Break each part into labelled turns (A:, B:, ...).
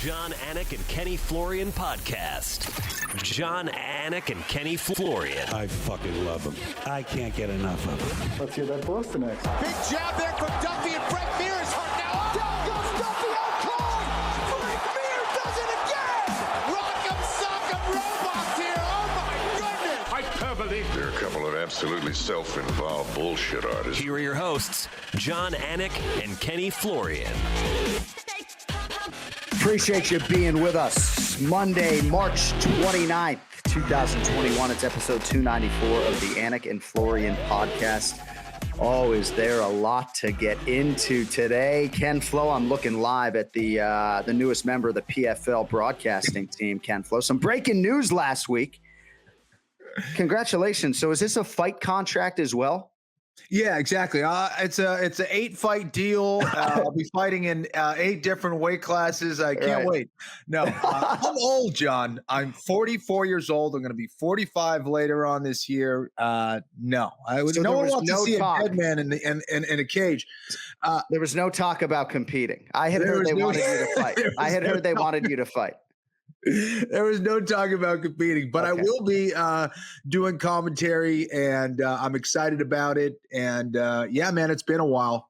A: John, Anik, and Kenny Florian podcast. John, Anik, and Kenny Florian.
B: I fucking love them. I can't get enough of them.
C: Let's hear that Boston next.
D: Big jab there from Duffy, and Frank Mir is hurt now. Down goes Duffy, out cold. Frank Mir does it again. Rock'em sock'em robots here. Oh my goodness.
E: Hyperbole. They're a couple of absolutely self-involved bullshit artists.
A: Here are your hosts, John, Anik, and Kenny Florian.
F: Appreciate you being with us. Monday, March 29th, 2021. It's episode 294 of the Anik and Florian podcast. Oh, is there a lot to get into today? Ken Flo, I'm looking live at the newest member of the PFL broadcasting team, Ken Flo. Some breaking news last week. Congratulations. So is this a fight contract as well?
G: Yeah, exactly. It's an 8-fight deal. I'll be fighting in 8 different weight classes. I can't wait. No, I'm old, John. I'm 44 years old. I'm going to be 45 later on this year. No one wants to see a dead man in a cage.
F: There was no talk about competing. I had heard they wanted you to fight. I had heard they wanted you to fight.
G: There was no talk about competing, but okay. I will be doing commentary, and I'm excited about it. And yeah, man, it's been a while.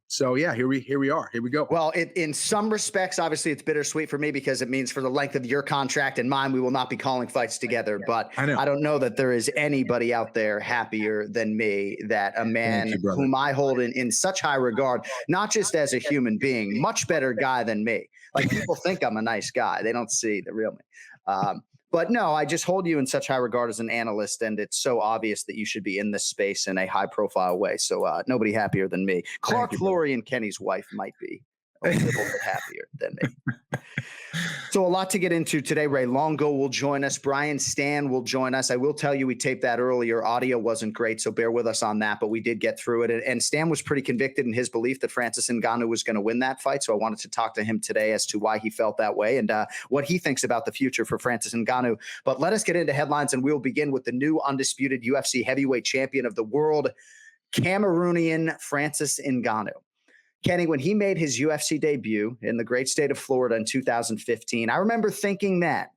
G: So yeah, here we are. Here we go.
F: Well, in some respects, obviously, it's bittersweet for me because it means for the length of your contract and mine, we will not be calling fights together. But I don't know that there is anybody out there happier than me that a man whom I hold in such high regard, not just as a human being, much better guy than me. Like people think I'm a nice guy. They don't see the real me. But no, I just hold you in such high regard as an analyst, and it's so obvious that you should be in this space in a high-profile way. So nobody happier than me. Clark Florian, Kenny's wife, might be a little bit happier than me. So a lot to get into today. Ray Longo will join us. Brian Stann will join us. I will tell you we taped that earlier. Audio wasn't great, so bear with us on that, but we did get through it. And Stann was pretty convicted in his belief that Francis Ngannou was going to win that fight, so I wanted to talk to him today as to why he felt that way and what he thinks about the future for Francis Ngannou. But let us get into headlines, and we'll begin with the new undisputed UFC heavyweight champion of the world, Cameroonian Francis Ngannou. Kenny, when he made his UFC debut in the great state of Florida in 2015, I remember thinking that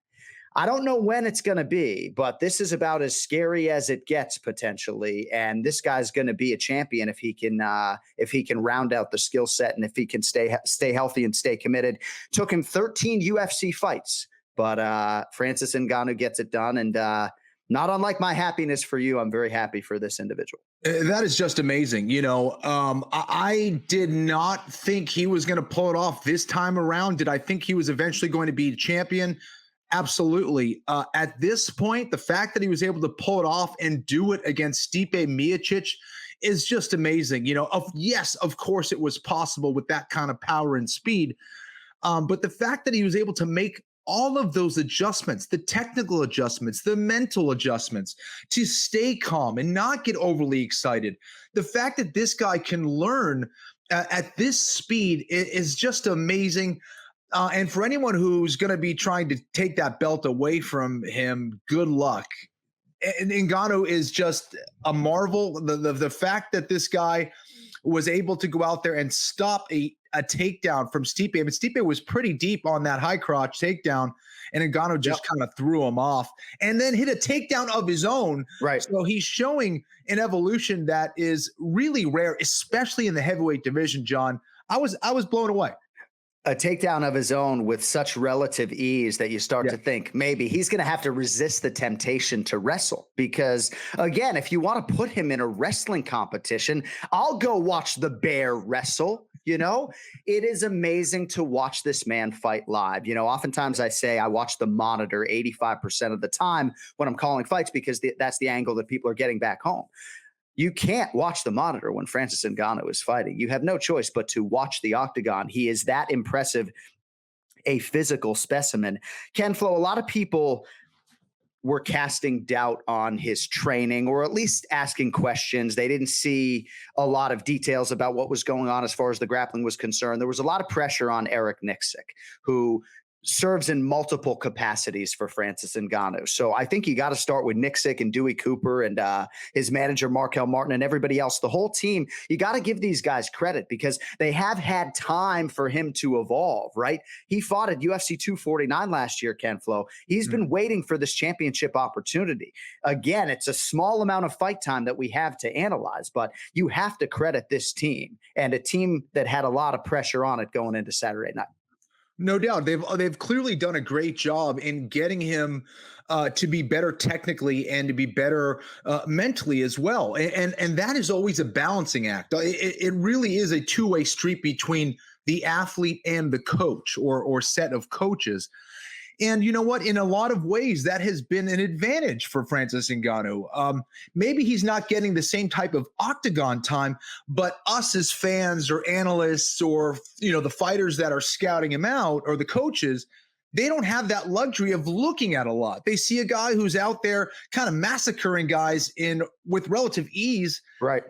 F: I don't know when it's going to be, but this is about as scary as it gets potentially. And this guy's going to be a champion if he can round out the skill set and if he can stay healthy and stay committed. Took him 13 UFC fights, but Francis Ngannou gets it done. And not unlike my happiness for you, I'm very happy for this individual.
G: That is just amazing. You know, I did not think he was going to pull it off this time around. Did I think he was eventually going to be champion? Absolutely. At this point, the fact that he was able to pull it off and do it against Stipe Miocic is just amazing. You know, yes, of course it was possible with that kind of power and speed. But the fact that he was able to make all of those adjustments, the technical adjustments, the mental adjustments, to stay calm and not get overly excited. The fact that this guy can learn at this speed is just amazing. And for anyone who's going to be trying to take that belt away from him, good luck. And Ngannou is just a marvel. The fact that this guy was able to go out there and stop a takedown from Stipe. I mean, Stipe was pretty deep on that high crotch takedown, and Ngannou just kind of threw him off and then hit a takedown of his own. Right. So he's showing an evolution that is really rare, especially in the heavyweight division, John. I was blown away.
F: A takedown of his own with such relative ease that you start to think maybe he's going to have to resist the temptation to wrestle. Because again, if you want to put him in a wrestling competition, I'll go watch the bear wrestle. You know, it is amazing to watch this man fight live. You know, oftentimes I say I watch the monitor 85% of the time when I'm calling fights because that's the angle that people are getting back home. You can't watch the monitor when Francis Ngannou is fighting. You have no choice but to watch the octagon. He is that impressive, a physical specimen. Ken Flo, a lot of people were casting doubt on his training, or at least asking questions. They didn't see a lot of details about what was going on as far as the grappling was concerned. There was a lot of pressure on Eric Nicksick, who serves in multiple capacities for Francis Ngannou. So I think you got to start with Nick Sick and Dewey Cooper and his manager, Markel Martin, and everybody else, the whole team. You got to give these guys credit because they have had time for him to evolve, right? He fought at UFC 249 last year, Ken Flo. He's been waiting for this championship opportunity. Again, it's a small amount of fight time that we have to analyze, but you have to credit this team and a team that had a lot of pressure on it going into Saturday night.
G: No doubt. They've clearly done a great job in getting him to be better technically and to be better mentally as well. And that is always a balancing act. It really is a two-way street between the athlete and the coach or set of coaches. And you know what? In a lot of ways, that has been an advantage for Francis Ngannou. Maybe he's not getting the same type of octagon time, but us as fans or analysts or, the fighters that are scouting him out or the coaches, they don't have that luxury of looking at a lot. They see a guy who's out there kind of massacring guys with relative ease,
F: right?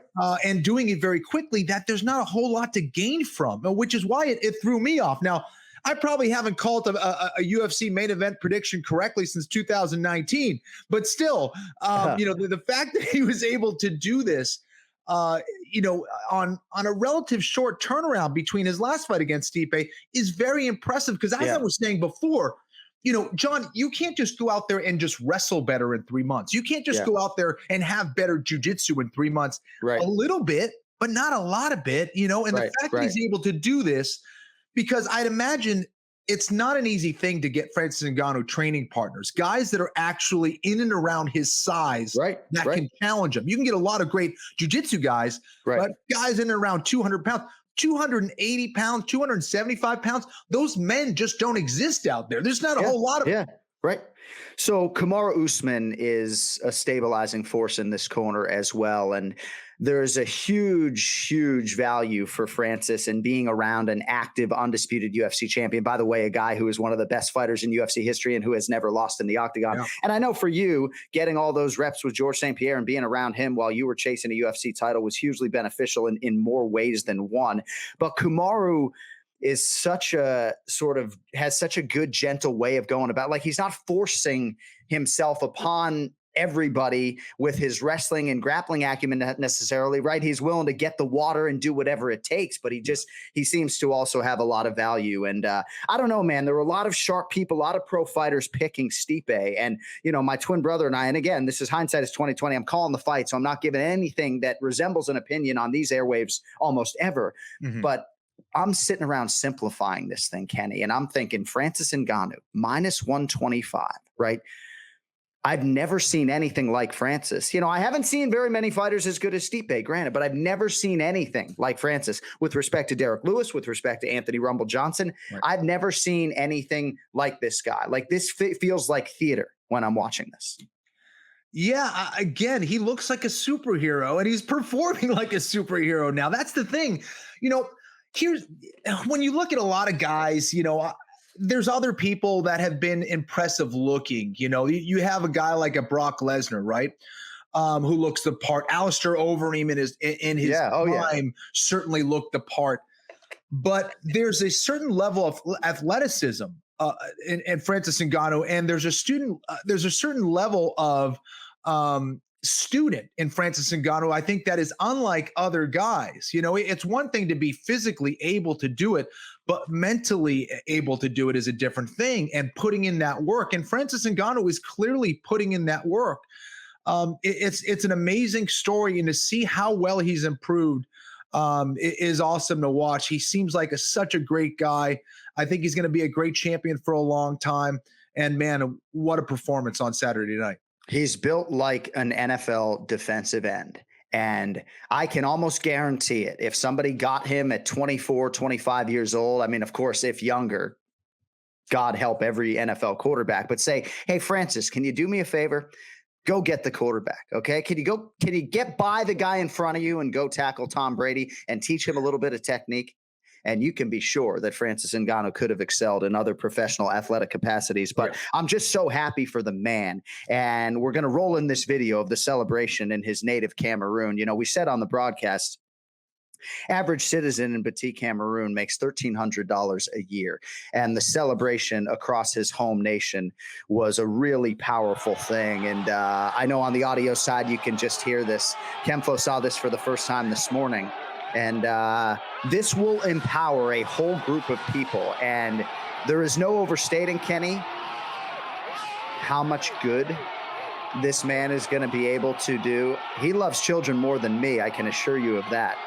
G: And doing it very quickly, that there's not a whole lot to gain from, which is why it threw me off. Now, I probably haven't called a UFC main event prediction correctly since 2019, but still, the fact that he was able to do this, on a relative short turnaround between his last fight against Stipe is very impressive. Because as I was saying before, John, you can't just go out there and just wrestle better in 3 months. You can't just go out there and have better jiu-jitsu in 3 months.
F: Right.
G: A little bit, but not a lot of it, and the fact that he's able to do this. Because I'd imagine it's not an easy thing to get Francis Ngannou training partners, guys that are actually in and around his size that can challenge him. You can get a lot of great jiu-jitsu guys, but guys in and around 200 pounds, 280 pounds, 275 pounds, those men just don't exist out there. There's not a whole lot of them.
F: Right. So Kamaru Usman is a stabilizing force in this corner as well. And there's a huge, huge value for Francis in being around an active, undisputed UFC champion. By the way, a guy who is one of the best fighters in UFC history and who has never lost in the octagon. Yeah. And I know for you, getting all those reps with Georges St-Pierre and being around him while you were chasing a UFC title was hugely beneficial in more ways than one. But Kamaru is has such a good, gentle way of going about, like, he's not forcing himself upon everybody with his wrestling and grappling acumen necessarily, right? He's willing to get the water and do whatever it takes, but he seems to also have a lot of value. And I don't know, man, there were a lot of sharp people, a lot of pro fighters picking Stipe. And, my twin brother and I, and again, this is hindsight is 2020. I'm calling the fight, so I'm not giving anything that resembles an opinion on these airwaves almost ever. Mm-hmm. But I'm sitting around simplifying this thing, Kenny, and I'm thinking Francis Ngannou, -125, right? I've never seen anything like Francis. I haven't seen very many fighters as good as Stipe, granted, but I've never seen anything like Francis with respect to Derek Lewis, with respect to Anthony Rumble Johnson. Right. I've never seen anything like this guy. Like, this feels like theater when I'm watching this.
G: Yeah, again, he looks like a superhero and he's performing like a superhero now. That's the thing. When you look at a lot of guys, there's other people that have been impressive looking. You have a guy like a Brock Lesnar, right? Who looks the part. Alistair Overeem in his prime certainly looked the part. But there's a certain level of athleticism in Francis Ngannou, and there's a certain level of student in Francis Ngannou, I think, that is unlike other guys. It's one thing to be physically able to do it, but mentally able to do it is a different thing, and putting in that work. And Francis Ngannou is clearly putting in that work. It's an amazing story, and to see how well he's improved is awesome to watch. He seems like such a great guy. I think he's going to be a great champion for a long time. And man, what a performance on Saturday night.
F: He's built like an NFL defensive end. And I can almost guarantee it. If somebody got him at 24, 25 years old, I mean, of course, if younger, God help every NFL quarterback, but say, hey, Francis, can you do me a favor? Go get the quarterback. Okay. Can you get by the guy in front of you and go tackle Tom Brady and teach him a little bit of technique? And you can be sure that Francis Ngannou could have excelled in other professional athletic capacities. But I'm just so happy for the man. And we're going to roll in this video of the celebration in his native Cameroon. We said on the broadcast, Average citizen in Batik, Cameroon makes $1,300 a year. And the celebration across his home nation was a really powerful thing. And I know on the audio side, you can just hear this. Kemfo saw this for the first time this morning. And this will empower a whole group of people. And there is no overstating, Kenny, how much good this man is going to be able to do. He loves children more than me, I can assure you of that.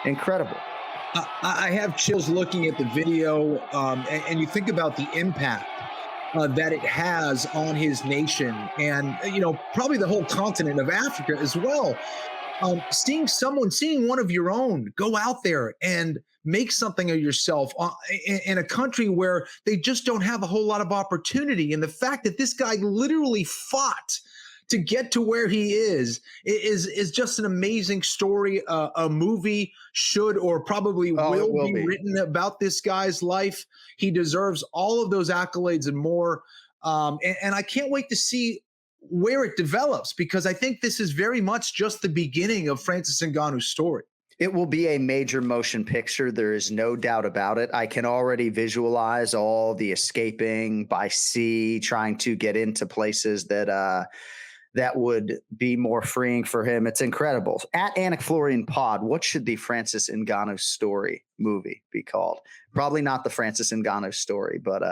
F: Incredible.
G: I have chills looking at the video, and you think about the impact that it has on his nation and, probably the whole continent of Africa as well. Seeing one of your own go out there and make something of yourself in a country where they just don't have a whole lot of opportunity. And the fact that this guy literally fought to get to where he is just an amazing story. A movie should or probably will be written about this guy's life. He deserves all of those accolades and more. And I can't wait to see where it develops, because I think this is very much just the beginning of Francis Ngannou's story.
F: It will be a major motion picture. There is no doubt about it. I can already visualize all the escaping by sea, trying to get into places that would be more freeing for him. It's incredible. At AnikFlorianPod, what should the Francis Ngannou story movie be called? Probably not the Francis Ngannou story, but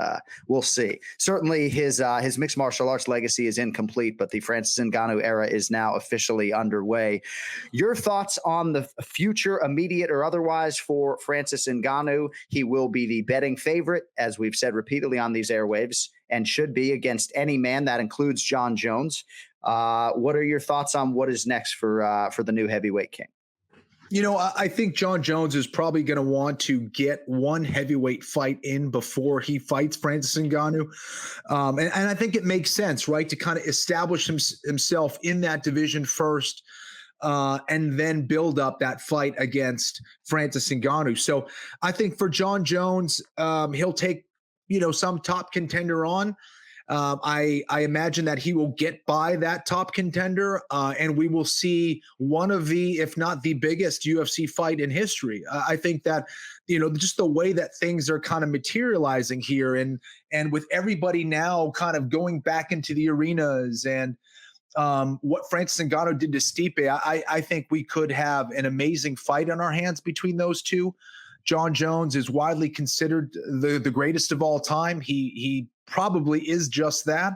F: we'll see. Certainly his mixed martial arts legacy is incomplete, but the Francis Ngannou era is now officially underway. Your thoughts on the future, immediate or otherwise, for Francis Ngannou? He will be the betting favorite, as we've said repeatedly on these airwaves, and should be against any man. That includes Jon Jones. What are your thoughts on what is next for the new heavyweight king?
G: I think Jon Jones is probably going to want to get one heavyweight fight in before he fights Francis Ngannou. And I think it makes sense, right, to kind of establish himself in that division first, and then build up that fight against Francis Ngannou. So I think for Jon Jones, he'll take, some top contender on. I imagine that he will get by that top contender, and we will see one of the, if not the biggest UFC fight in history. I think that, just the way that things are kind of materializing here, and with everybody now kind of going back into the arenas, and what Francis Ngannou did to Stipe, I think we could have an amazing fight on our hands between those two. Jon Jones is widely considered the greatest of all time. He probably is just that.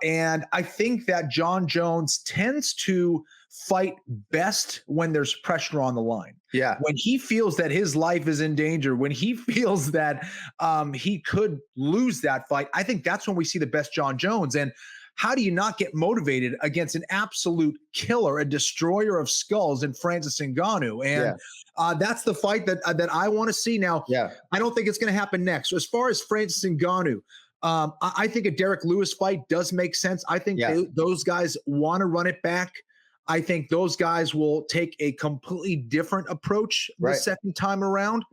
G: And I think that Jon Jones tends to fight best when there's pressure on the line.
F: Yeah.
G: When he feels that his life is in danger, when he feels that he could lose that fight, I think that's when we see the best Jon Jones. And how do you not get motivated against an absolute killer, a destroyer of skulls in Francis Ngannou? And that's the fight that I want to see. Now, I don't think it's going to happen next. So as far as Francis Ngannou, I think a Derek Lewis fight does make sense. I think those guys want to run it back. I think those guys will take a completely different approach the second time around.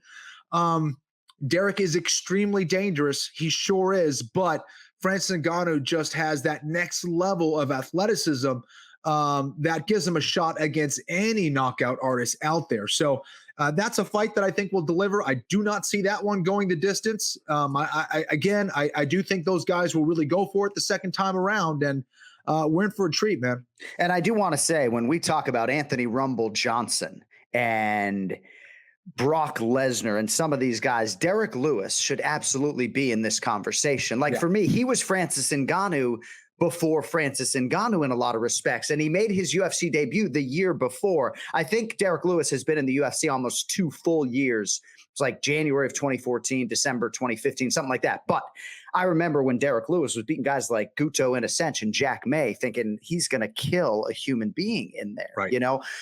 G: Derek is extremely dangerous. He sure is. But Francis Ngannou just has that next level of athleticism that gives him a shot against any knockout artist out there. So that's a fight that I think will deliver. I do not see that one going the distance. I do think those guys will really go for it the second time around, and we're in for a treat, man.
F: And I do want to say, when we talk about Anthony Rumble Johnson and Brock Lesnar and some of these guys, Derek Lewis should absolutely be in this conversation. For me, he was Francis Ngannou before Francis Ngannou in a lot of respects, and he made his UFC debut the year before. I think Derek Lewis has been in the UFC almost 2 full years. It's like January of 2014, December 2015, something like that. But I remember when Derek Lewis was beating guys like Guto Innocent and Jack May, thinking he's going to kill a human being in there,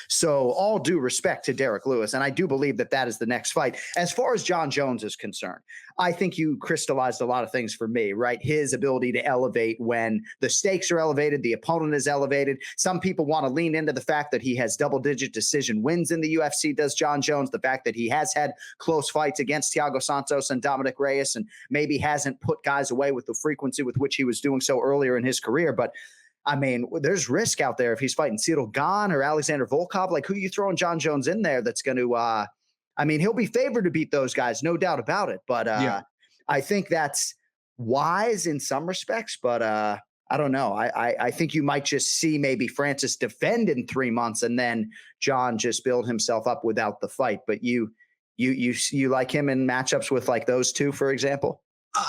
F: So all due respect to Derek Lewis, and I do believe that that is the next fight. As far as Jon Jones is concerned, I think you crystallized a lot of things for me, right? His ability to elevate when the stakes are elevated, the opponent is elevated. Some people want to lean into the fact that he has double-digit decision wins in the UFC, does Jon Jones, the fact that he has had close fights against Thiago Santos and Dominic Reyes, and maybe hasn't put guys away with the frequency with which he was doing so earlier in his career. But I mean, there's risk out there if he's fighting Cyril Gane or Alexander Volkov. Like, who you throwing John Jones in there that's going to I mean, he'll be favored to beat those guys, no doubt about it. But I think that's wise in some respects. But I don't know. I think you might just see maybe Francis defend in 3 months and then John just build himself up without the fight. But you like him in matchups with like those two, for example?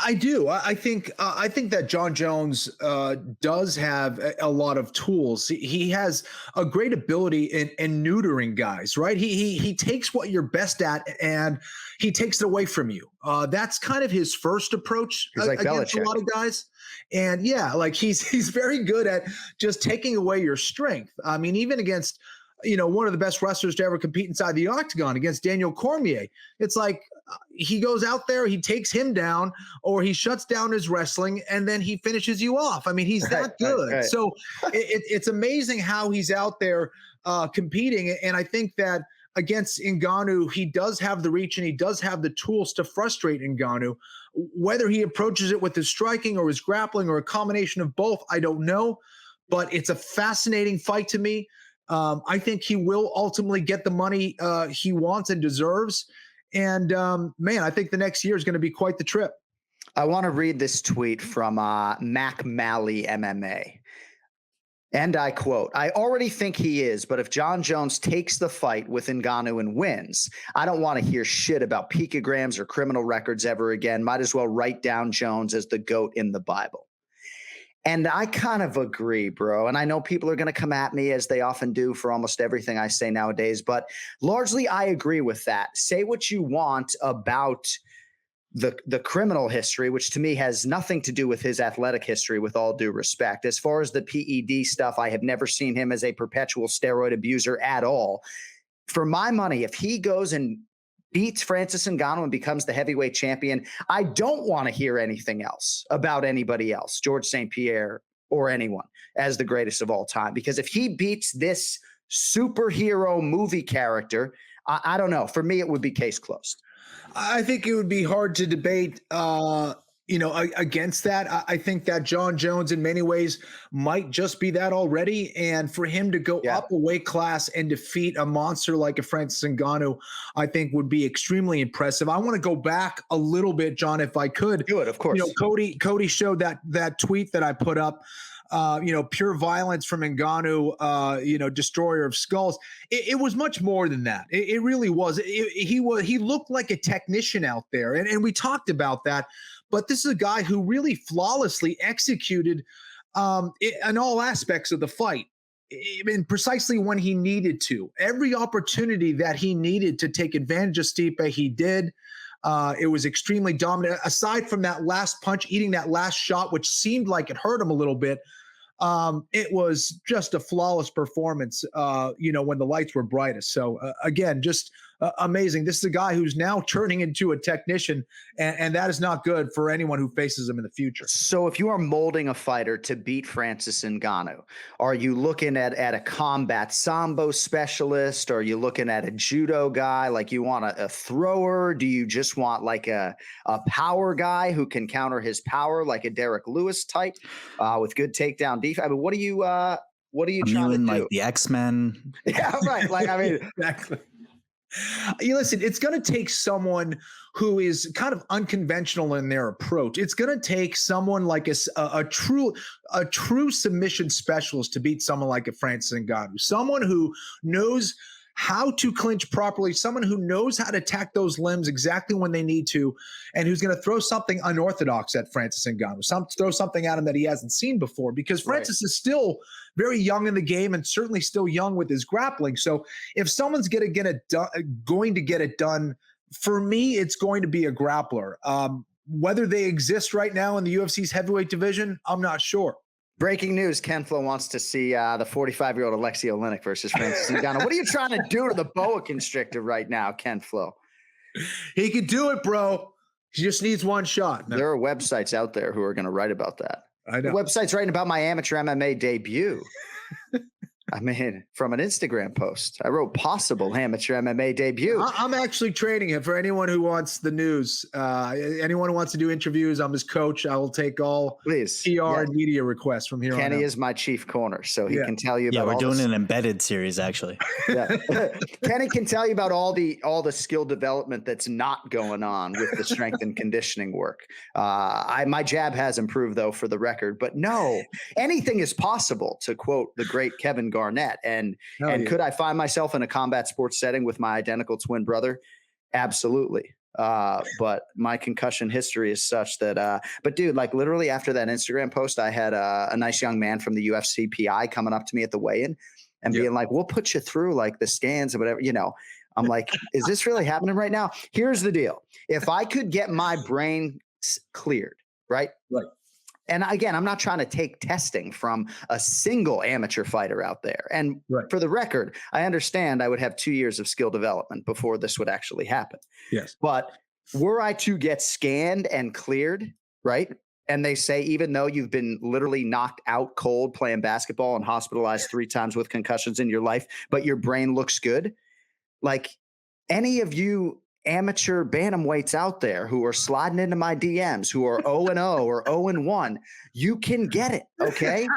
G: I do. I think that John Jones does have a lot of tools. He has a great ability in neutering guys, right? He takes what you're best at and he takes it away from you. That's kind of his first approach
F: like
G: against
F: Belichick.
G: A lot of guys. And yeah, like he's very good at just taking away your strength. I mean, even against one of the best wrestlers to ever compete inside the octagon, against Daniel Cormier, it's like he goes out there, he takes him down, or he shuts down his wrestling, and then he finishes you off. I mean, he's that good. Right. So it's amazing how he's out there competing. And I think that against Ngannou, he does have the reach and he does have the tools to frustrate Ngannou. Whether he approaches it with his striking or his grappling or a combination of both, I don't know. But it's a fascinating fight to me. I think he will ultimately get the money he wants and deserves. And man, I think the next year is going to be quite the trip.
F: I want to read this tweet from Mac Malley MMA. And I quote, "I already think he is, but if John Jones takes the fight with Ngannou and wins, I don't want to hear shit about picograms or criminal records ever again. Might as well write down Jones as the GOAT in the Bible." And I kind of agree, bro. And I know people are going to come at me, as they often do for almost everything I say nowadays, but largely I agree with that. Say what you want about the criminal history, which to me has nothing to do with his athletic history, with all due respect. As far as the PED stuff, I have never seen him as a perpetual steroid abuser at all. For my money, if he goes and beats Francis Ngannou and becomes the heavyweight champion, I don't want to hear anything else about anybody else, George St. Pierre or anyone, as the greatest of all time. Because if he beats this superhero movie character, I don't know. For me, it would be case closed.
G: I think it would be hard to debate, against that. I think that John Jones in many ways might just be that already. And for him to go up a weight class and defeat a monster like a Francis Ngannou, I think would be extremely impressive. I want to go back a little bit, John, if I could.
F: Do it, of course.
G: Cody showed that tweet that I put up. Pure violence from Ngannou, destroyer of skulls. It was much more than that. It really was. He looked like a technician out there. And we talked about that, but this is a guy who really flawlessly executed in all aspects of the fight. And precisely when he needed to. Every opportunity that he needed to take advantage of Stipe, he did. It was extremely dominant. Aside from that last punch, eating that last shot, which seemed like it hurt him a little bit, it was just a flawless performance, when the lights were brightest. So, again, just amazing. This is a guy who's now turning into a technician, and that is not good for anyone who faces him in the future.
F: So if you are molding a fighter to beat Francis Ngannou, are you looking at a combat sambo specialist? Or are you looking at a judo guy? Like, you want a thrower? Do you just want like a power guy who can counter his power, like a Derek Lewis type with good takedown defense? I mean, what are you trying to do?
C: Like the X-Men?
F: Yeah, right. Like, I mean,
G: exactly. Listen, it's going to take someone who is kind of unconventional in their approach. It's going to take someone like a true submission specialist to beat someone like a Francis Ngannou, someone who knows how to clinch properly, someone who knows how to attack those limbs exactly when they need to, and who's going to throw something unorthodox at Francis Ngannou, throw something at him that he hasn't seen before, because Francis is still very young in the game and certainly still young with his grappling. So if someone's going to get it done, for me, it's going to be a grappler. Whether they exist right now in the UFC's heavyweight division, I'm not sure.
F: Breaking news, Ken Flo wants to see the 45-year-old Alexei Oleinik versus Francis Ngannou. What are you trying to do to the boa constrictor right now, Ken Flo?
G: He could do it, bro. He just needs one shot. No.
F: There are websites out there who are going to write about that.
G: I know.
F: The website's writing about my amateur MMA debut. I mean, from an Instagram post, I wrote possible amateur MMA debut.
G: I'm actually training him for anyone who wants the news. Anyone who wants to do interviews, I'm his coach. I will take all PR and media requests from here on out.
F: Kenny is my chief corner, so he can tell you about
C: we're doing an embedded series, actually.
F: Kenny can tell you about all the skill development that's not going on with the strength and conditioning work. My jab has improved, though, for the record. But no, anything is possible, to quote the great Kevin Garnett. And could I find myself in a combat sports setting with my identical twin brother? Absolutely. But my concussion history is such that, but dude, like literally after that Instagram post, I had a nice young man from the UFC PI coming up to me at the weigh-in and being like, we'll put you through like the scans or whatever, I'm like, is this really happening right now? Here's the deal. If I could get my brain cleared, right? And again, I'm not trying to take testing from a single amateur fighter out there. And for the record, I understand I would have 2 years of skill development before this would actually happen.
G: Yes.
F: But were I to get scanned and cleared, right? And they say, even though you've been literally knocked out cold playing basketball and hospitalized 3 times with concussions in your life, but your brain looks good. Like any of you amateur bantamweights out there who are sliding into my DMs, who are 0-0 or 0-1, you can get it, okay?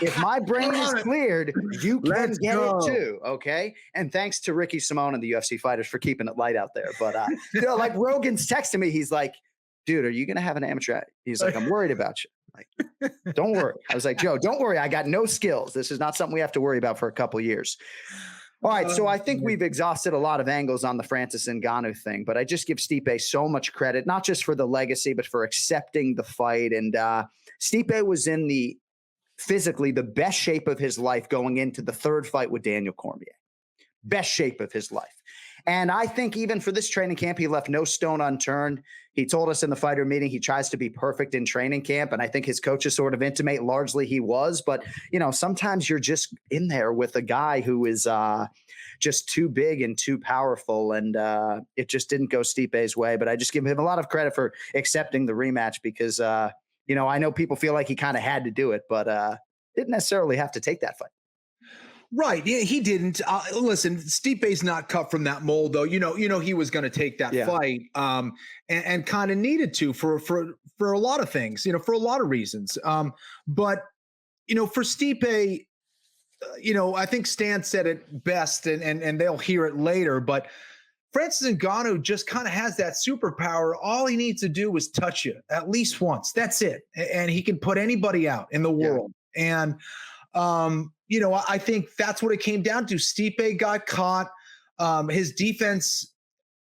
F: If my brain is cleared, you can get it too, okay? And thanks to Ricky Simone and the UFC fighters for keeping it light out there. But like Rogan's texting me, he's like, dude, are you going to have an amateur? He's like, I'm worried about you. Like, don't worry. I was like, Joe, don't worry. I got no skills. This is not something we have to worry about for a couple of years. All right, so I think we've exhausted a lot of angles on the Francis Ngannou thing, but I just give Stipe so much credit, not just for the legacy, but for accepting the fight. And Stipe was in physically the best shape of his life going into the third fight with Daniel Cormier. Best shape of his life. And I think even for this training camp, he left no stone unturned. He told us in the fighter meeting he tries to be perfect in training camp, and I think his coaches sort of intimate largely he was. But, sometimes you're just in there with a guy who is just too big and too powerful, and it just didn't go Stipe's way. But I just give him a lot of credit for accepting the rematch because, I know people feel like he kind of had to do it, but didn't necessarily have to take that fight.
G: Right. Yeah, he didn't. Listen, Stipe's not cut from that mold, though. He was going to take that fight and kind of needed to for a lot of things, for a lot of reasons. But for Stipe, I think Stann said it best, and they'll hear it later. But Francis Ngannou just kind of has that superpower. All he needs to do is touch you at least once. That's it, and he can put anybody out in the world. And I think that's what it came down to. Stipe got caught. His defense,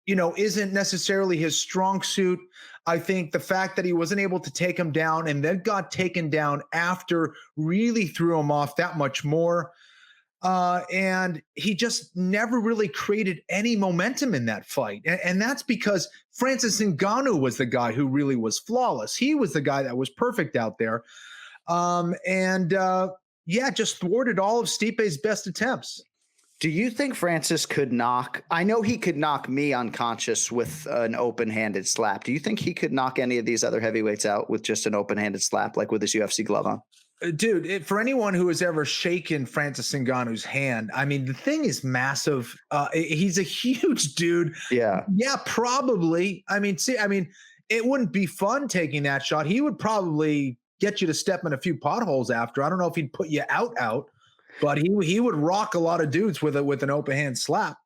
G: isn't necessarily his strong suit. I think the fact that he wasn't able to take him down and then got taken down after really threw him off that much more. And he just never really created any momentum in that fight. And that's because Francis Ngannou was the guy who really was flawless. He was the guy that was perfect out there. Just thwarted all of Stipe's best attempts.
F: Do you think Francis could knock? I know he could knock me unconscious with an open-handed slap. Do you think he could knock any of these other heavyweights out with just an open-handed slap, like with his UFC glove on?
G: Dude, for anyone who has ever shaken Francis Ngannou's hand, I mean, the thing is massive. He's a huge dude.
F: Yeah.
G: Yeah, probably. It wouldn't be fun taking that shot. He would probably get you to step in a few potholes after. I don't know if he'd put you out, but he would rock a lot of dudes with an open hand slap.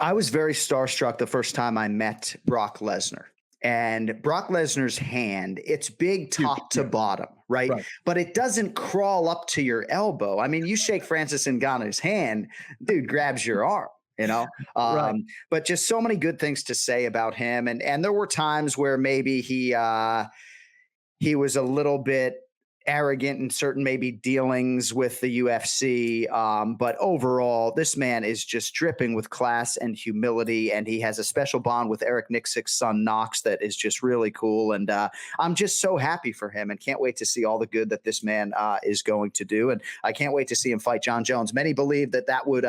F: I was very starstruck the first time I met Brock Lesnar. And Brock Lesnar's hand, it's big top to bottom, right? But it doesn't crawl up to your elbow. I mean, you shake Francis Ngannou's hand, dude grabs your arm, But just so many good things to say about him. And there were times where maybe he was a little bit arrogant in certain maybe dealings with the UFC. But overall, this man is just dripping with class and humility. And he has a special bond with Eric Nixick's son, Knox, that is just really cool. And I'm just so happy for him and can't wait to see all the good that this man is going to do. And I can't wait to see him fight John Jones. Many believe that would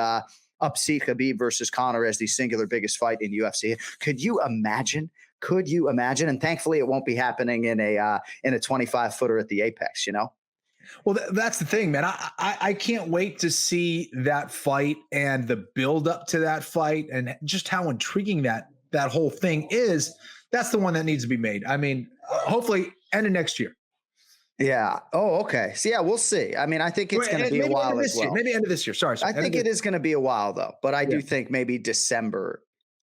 F: upseat Khabib versus Conor as the singular biggest fight in UFC. Could you imagine? And thankfully, it won't be happening in a 25-footer at the Apex.
G: Well, that's the thing, man. I can't wait to see that fight and the build up to that fight and just how intriguing that whole thing is. That's the one that needs to be made. I mean, hopefully end of next year.
F: Yeah. Oh, okay. So yeah, we'll see. I mean, I think it's going to be a while as well.
G: Maybe end of this year. Sorry.
F: I think it is going to be a while though, but I do think maybe December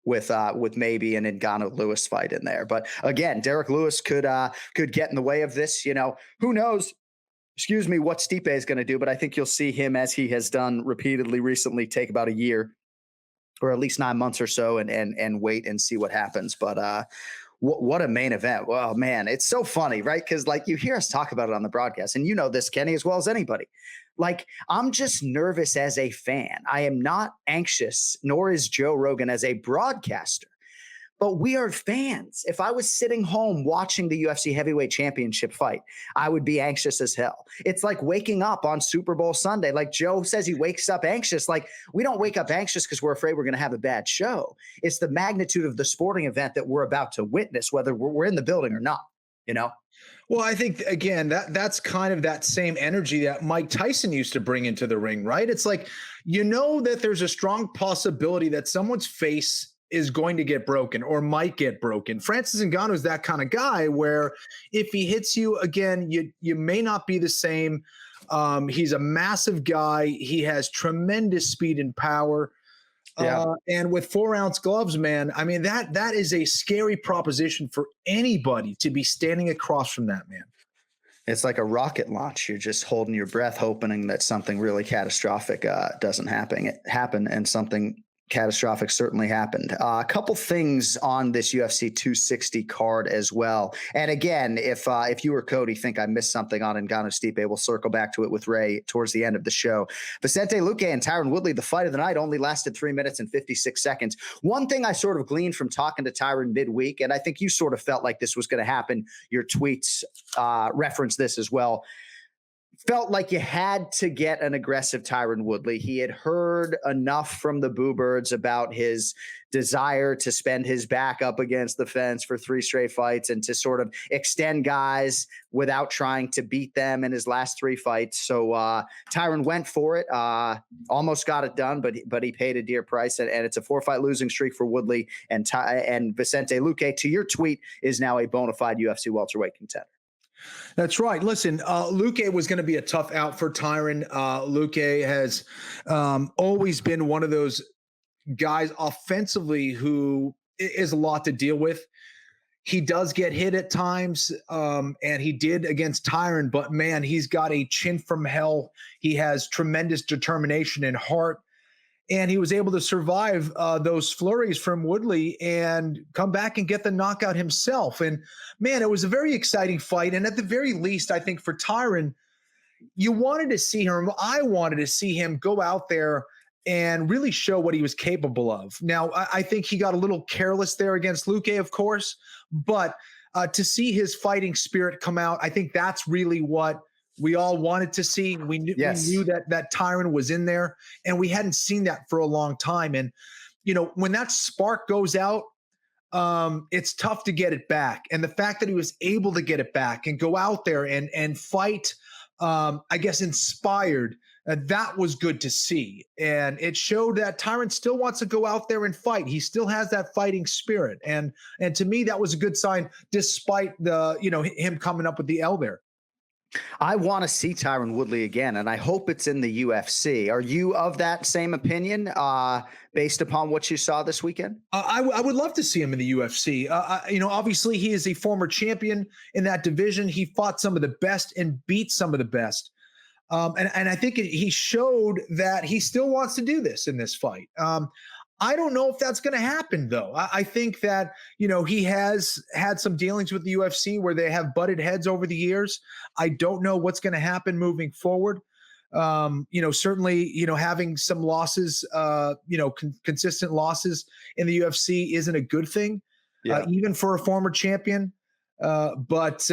F: with maybe an Ngannou Lewis fight in there. But again, Derek Lewis could get in the way of this. You know, who knows? Excuse me, what Stipe is going to do, but I think you'll see him, as he has done repeatedly recently, take about a year or at least 9 months or so and wait and see what happens. But what a main event. Well, man, it's so funny, right? Because like you hear us talk about it on the broadcast, and you know this, Kenny, as well as anybody. Like, I'm just nervous as a fan. I am not anxious, nor is Joe Rogan as a broadcaster. But we are fans. If I was sitting home watching the UFC heavyweight championship fight, I would be anxious as hell. It's like waking up on Super Bowl Sunday. Like Joe says, he wakes up anxious. Like, we don't wake up anxious because we're afraid we're going to have a bad show. It's the magnitude of the sporting event that we're about to witness, whether we're in the building or not, you know?
G: Well, I think, again, that's kind of that same energy that Mike Tyson used to bring into the ring, right? It's like, you know that there's a strong possibility that someone's face is going to get broken or might get broken. Francis Ngannou is that kind of guy where if he hits you again, you may not be the same. He's a massive guy. He has tremendous speed and power. Yeah. And with 4-ounce gloves, man, I mean, that is a scary proposition for anybody to be standing across from that, man.
F: It's like a rocket launch. You're just holding your breath, hoping that something really catastrophic doesn't happen, and something catastrophic certainly happened. A couple things on this UFC 260 card as well. And again, if you or Cody think I missed something on Ngannou Stipe, we'll circle back to it with Ray towards the end of the show. Vicente Luque and Tyron Woodley, the fight of the night, only lasted 3 minutes and 56 seconds. One thing I sort of gleaned from talking to Tyron midweek, and I think you sort of felt like this was going to happen, your tweets reference this as well, felt like you had to get an aggressive Tyron Woodley. He had heard enough from the Boo Birds about his desire to spend his back up against the fence for 3 straight fights and to sort of extend guys without trying to beat them in his last 3 fights. So Tyron went for it, almost got it done, but he paid a dear price. And it's a 4-fight losing streak for Woodley, and Vicente Luque, to your tweet, is now a bona fide UFC welterweight contender.
G: That's right. Listen, Luque was going to be a tough out for Tyron. Luque has always been one of those guys offensively who is a lot to deal with. He does get hit at times, and he did against Tyron, but man, he's got a chin from hell. He has tremendous determination and heart. And he was able to survive those flurries from Woodley and come back and get the knockout himself. And, man, it was a very exciting fight. And at the very least, I think for Tyron, you wanted to see him. I wanted to see him go out there and really show what he was capable of. Now, I think he got a little careless there against Luque, of course. But to see his fighting spirit come out, I think that's really what we all wanted to see. We knew that Tyron was in there, and we hadn't seen that for a long time. And, you know, when that spark goes out, it's tough to get it back. And the fact that he was able to get it back and go out there and fight, I guess, inspired, that was good to see. And it showed that Tyron still wants to go out there and fight. He still has that fighting spirit. And to me, that was a good sign, despite him coming up with the L there.
F: I want to see Tyron Woodley again, and I hope it's in the UFC. Are you of that same opinion based upon what you saw this weekend?
G: I would love to see him in the UFC. Obviously, he is a former champion in that division. He fought some of the best and beat some of the best. And I think he showed that he still wants to do this in this fight. I don't know if that's going to happen, though. I think that, he has had some dealings with the UFC where they have butted heads over the years. I don't know what's going to happen moving forward. Certainly, having some losses, consistent losses in the UFC isn't a good thing, even for a former champion. But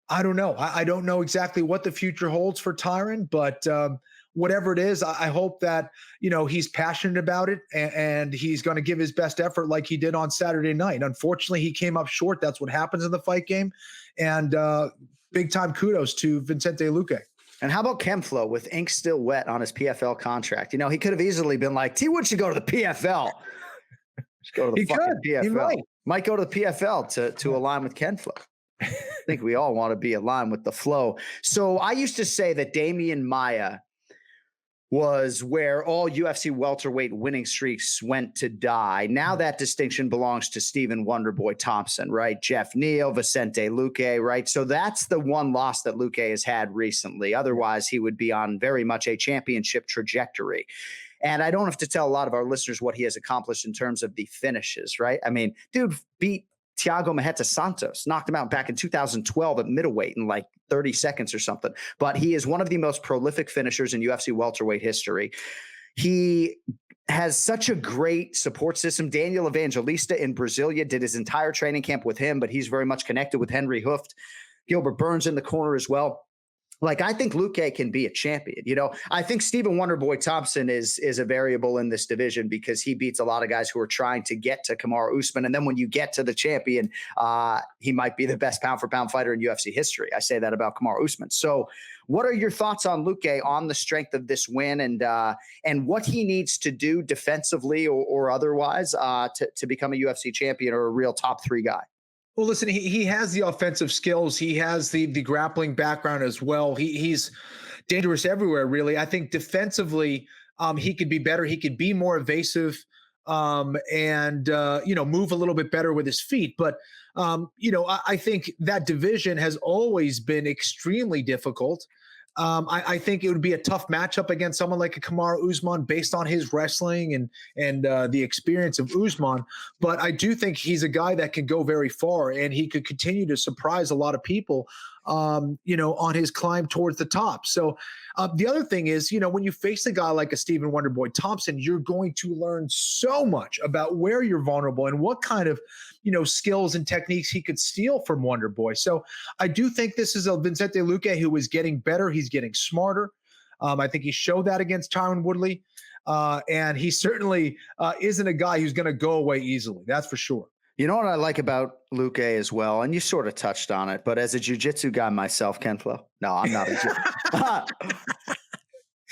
G: I don't know. I don't know exactly what the future holds for Tyron, but whatever it is, I hope that, he's passionate about it and he's going to give his best effort like he did on Saturday night. Unfortunately, he came up short. That's what happens in the fight game. And big time kudos to Vicente Luque.
F: And how about Kemflo with ink still wet on his PFL contract? He could have easily been like, T-Wood should go to the PFL. Should go to the fucking PFL. Might go to the PFL to align with Kemflo. I think we all want to be aligned with the flow. So I used to say that Damian Maia was where all UFC welterweight winning streaks went to die. Now that distinction belongs to Stephen Wonderboy Thompson, right? Jeff Neal, Vicente Luque, right? So that's the one loss that Luque has had recently. Otherwise, he would be on very much a championship trajectory. And I don't have to tell a lot of our listeners what he has accomplished in terms of the finishes, right? I mean, dude beat Thiago Marreta Santos, knocked him out back in 2012 at middleweight in like 30 seconds or something. But he is one of the most prolific finishers in UFC welterweight history. He has such a great support system. Daniel Evangelista in Brasilia did his entire training camp with him, but he's very much connected with Henry Hooft. Gilbert Burns in the corner as well. Like, I think Luque can be a champion. I think Stephen Wonderboy Thompson is a variable in this division because he beats a lot of guys who are trying to get to Kamaru Usman. And then when you get to the champion, he might be the best pound for pound fighter in UFC history. I say that about Kamaru Usman. So what are your thoughts on Luque on the strength of this win and what he needs to do defensively or otherwise to become a UFC champion or a real top 3 guy?
G: Well, listen, he has the offensive skills. He has the grappling background as well. He's dangerous everywhere, really. I think defensively, he could be better. He could be more evasive and move a little bit better with his feet. But, I think that division has always been extremely difficult. I think it would be a tough matchup against someone like a Kamaru Usman based on his wrestling and the experience of Usman. But I do think he's a guy that can go very far and he could continue to surprise a lot of people, on his climb towards the top. So the other thing is, when you face a guy like a Stephen Wonderboy Thompson, you're going to learn so much about where you're vulnerable and what kind of, skills and techniques he could steal from Wonderboy. So I do think this is a Vicente Luque who is getting better. He's getting smarter. I think he showed that against Tyron Woodley. And he certainly isn't a guy who's going to go away easily. That's for sure.
F: You know what I like about Luque as well, and you sort of touched on it, but as a jiu-jitsu guy myself, Kemflo, no, I'm not a jiu-jitsu.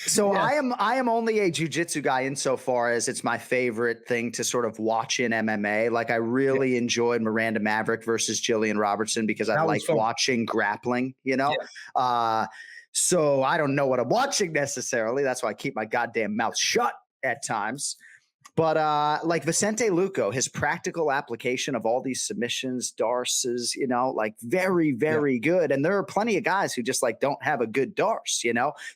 F: So yeah. I am only a jiu-jitsu guy insofar as it's my favorite thing to sort of watch in MMA. Like I really enjoyed Miranda Maverick versus Jillian Robertson because I like watching grappling, so I don't know what I'm watching necessarily. That's why I keep my goddamn mouth shut at times. But like Vicente Luque, his practical application of all these submissions, darces, like very, very good. And there are plenty of guys who just like don't have a good darce,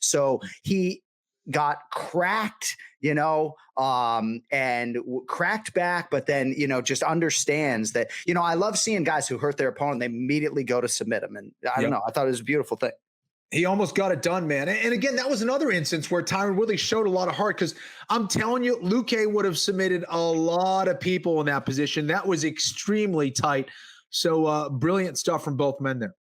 F: So he got cracked, and cracked back, but then, just understands that, I love seeing guys who hurt their opponent. They immediately go to submit them. And I don't know. I thought it was a beautiful thing.
G: He almost got it done, man. And again, that was another instance where Tyron Woodley showed a lot of heart because I'm telling you, Luque would have submitted a lot of people in that position. That was extremely tight. So brilliant stuff from both men there.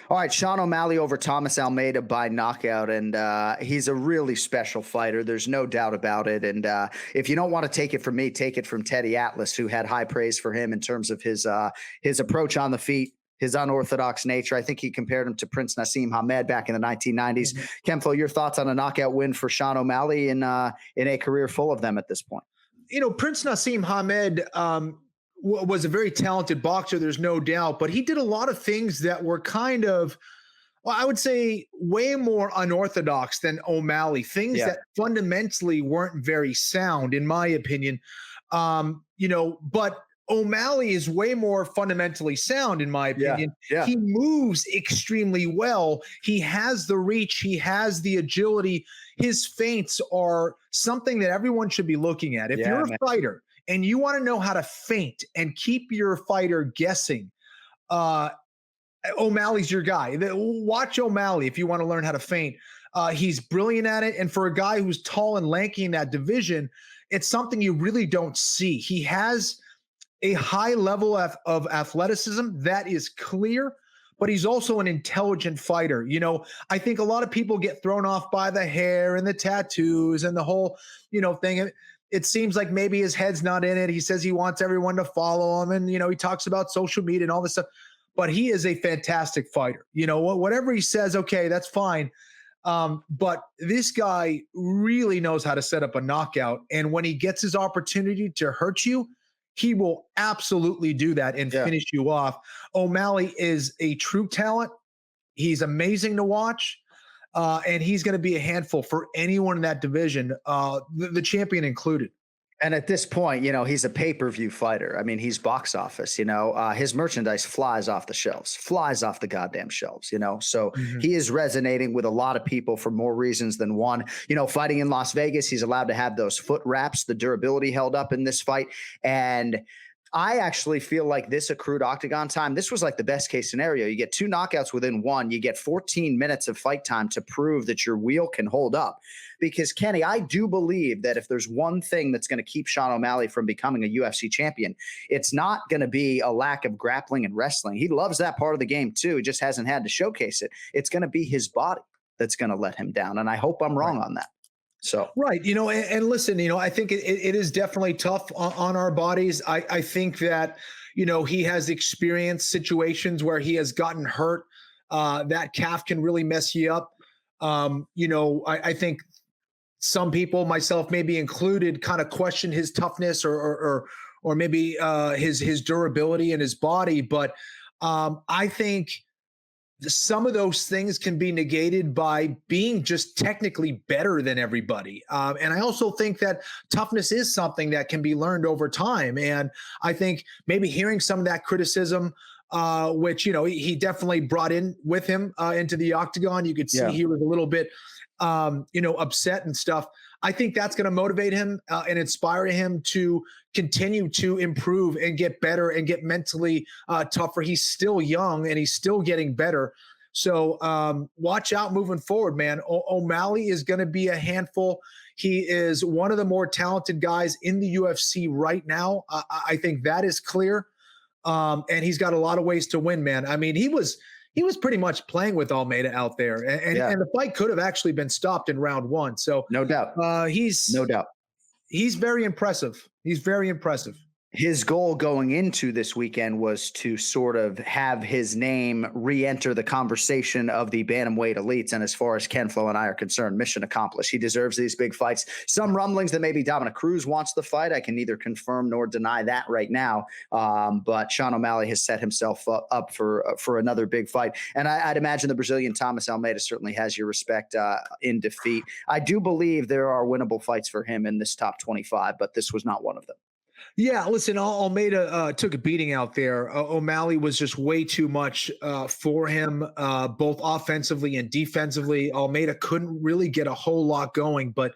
F: All right, Sean O'Malley over Thomas Almeida by knockout, and he's a really special fighter. There's no doubt about it. And if you don't want to take it from me, take it from Teddy Atlas, who had high praise for him in terms of his approach on the feet, his unorthodox nature. I think he compared him to Prince Nassim Hamed back in the 1990s. Kemflo, your thoughts on a knockout win for Sean O'Malley in a career full of them at this point?
G: Prince Nassim Hamed was a very talented boxer, there's no doubt, but he did a lot of things that were kind of, well, I would say way more unorthodox than O'Malley, things that fundamentally weren't very sound, in my opinion. But O'Malley is way more fundamentally sound, in my opinion. Yeah. He moves extremely well. He has the reach. He has the agility. His feints are something that everyone should be looking at. If you're a fighter and you want to know how to feint and keep your fighter guessing, O'Malley's your guy. Watch O'Malley if you want to learn how to feint. He's brilliant at it. And for a guy who's tall and lanky in that division, it's something you really don't see. He has a high level of athleticism, that is clear, but he's also an intelligent fighter. You know, I think a lot of people get thrown off by the hair and the tattoos and the whole, thing. It seems like maybe his head's not in it. He says he wants everyone to follow him, and, he talks about social media and all this stuff, but he is a fantastic fighter. Whatever he says, okay, that's fine. But this guy really knows how to set up a knockout. And when he gets his opportunity to hurt you, he will absolutely do that and finish you off. O'Malley is a true talent. He's amazing to watch. And he's going to be a handful for anyone in that division, the champion included.
F: And at this point, he's a pay-per-view fighter. I mean, he's box office, his merchandise flies off the goddamn shelves, so he is resonating with a lot of people for more reasons than one. Fighting in Las Vegas, he's allowed to have those foot wraps, the durability held up in this fight. And I actually feel like this accrued octagon time, this was like the best case scenario. You get 2 knockouts within one, you get 14 minutes of fight time to prove that your wheel can hold up. Because, Kenny, I do believe that if there's one thing that's going to keep Sean O'Malley from becoming a UFC champion, it's not going to be a lack of grappling and wrestling. He loves that part of the game too. He just hasn't had to showcase it. It's going to be his body that's going to let him down. And I hope I'm wrong on that. So,
G: right. And listen, I think it is definitely tough on our bodies. I think that, he has experienced situations where he has gotten hurt. That calf can really mess you up. I think some people, myself maybe included, kind of question his toughness or maybe his durability in his body. But I think some of those things can be negated by being just technically better than everybody. And I also think that toughness is something that can be learned over time. And I think maybe hearing some of that criticism, which, he definitely brought in with him into the octagon. You could see he was a little bit, upset and stuff. I think that's going to motivate him and inspire him to continue to improve and get better and get mentally tougher. He's still young and he's still getting better. So watch out moving forward, man. O'Malley is going to be a handful. He is one of the more talented guys in the UFC right now. I think that is clear. And he's got a lot of ways to win, man. I mean, he was pretty much playing with Almeida out there, and the fight could have actually been stopped in round 1. So
F: no doubt,
G: he's very impressive. He's very impressive.
F: His goal going into this weekend was to sort of have his name re-enter the conversation of the bantamweight elites. And as far as Ken Flo and I are concerned, mission accomplished. He deserves these big fights. Some rumblings that maybe Dominic Cruz wants the fight. I can neither confirm nor deny that right now. But Sean O'Malley has set himself up for another big fight. And I'd imagine the Brazilian Thomas Almeida certainly has your respect in defeat. I do believe there are winnable fights for him in this top 25, but this was not one of them.
G: Yeah, listen, Almeida took a beating out there. O'Malley was just way too much for him, both offensively and defensively. Almeida couldn't really get a whole lot going, but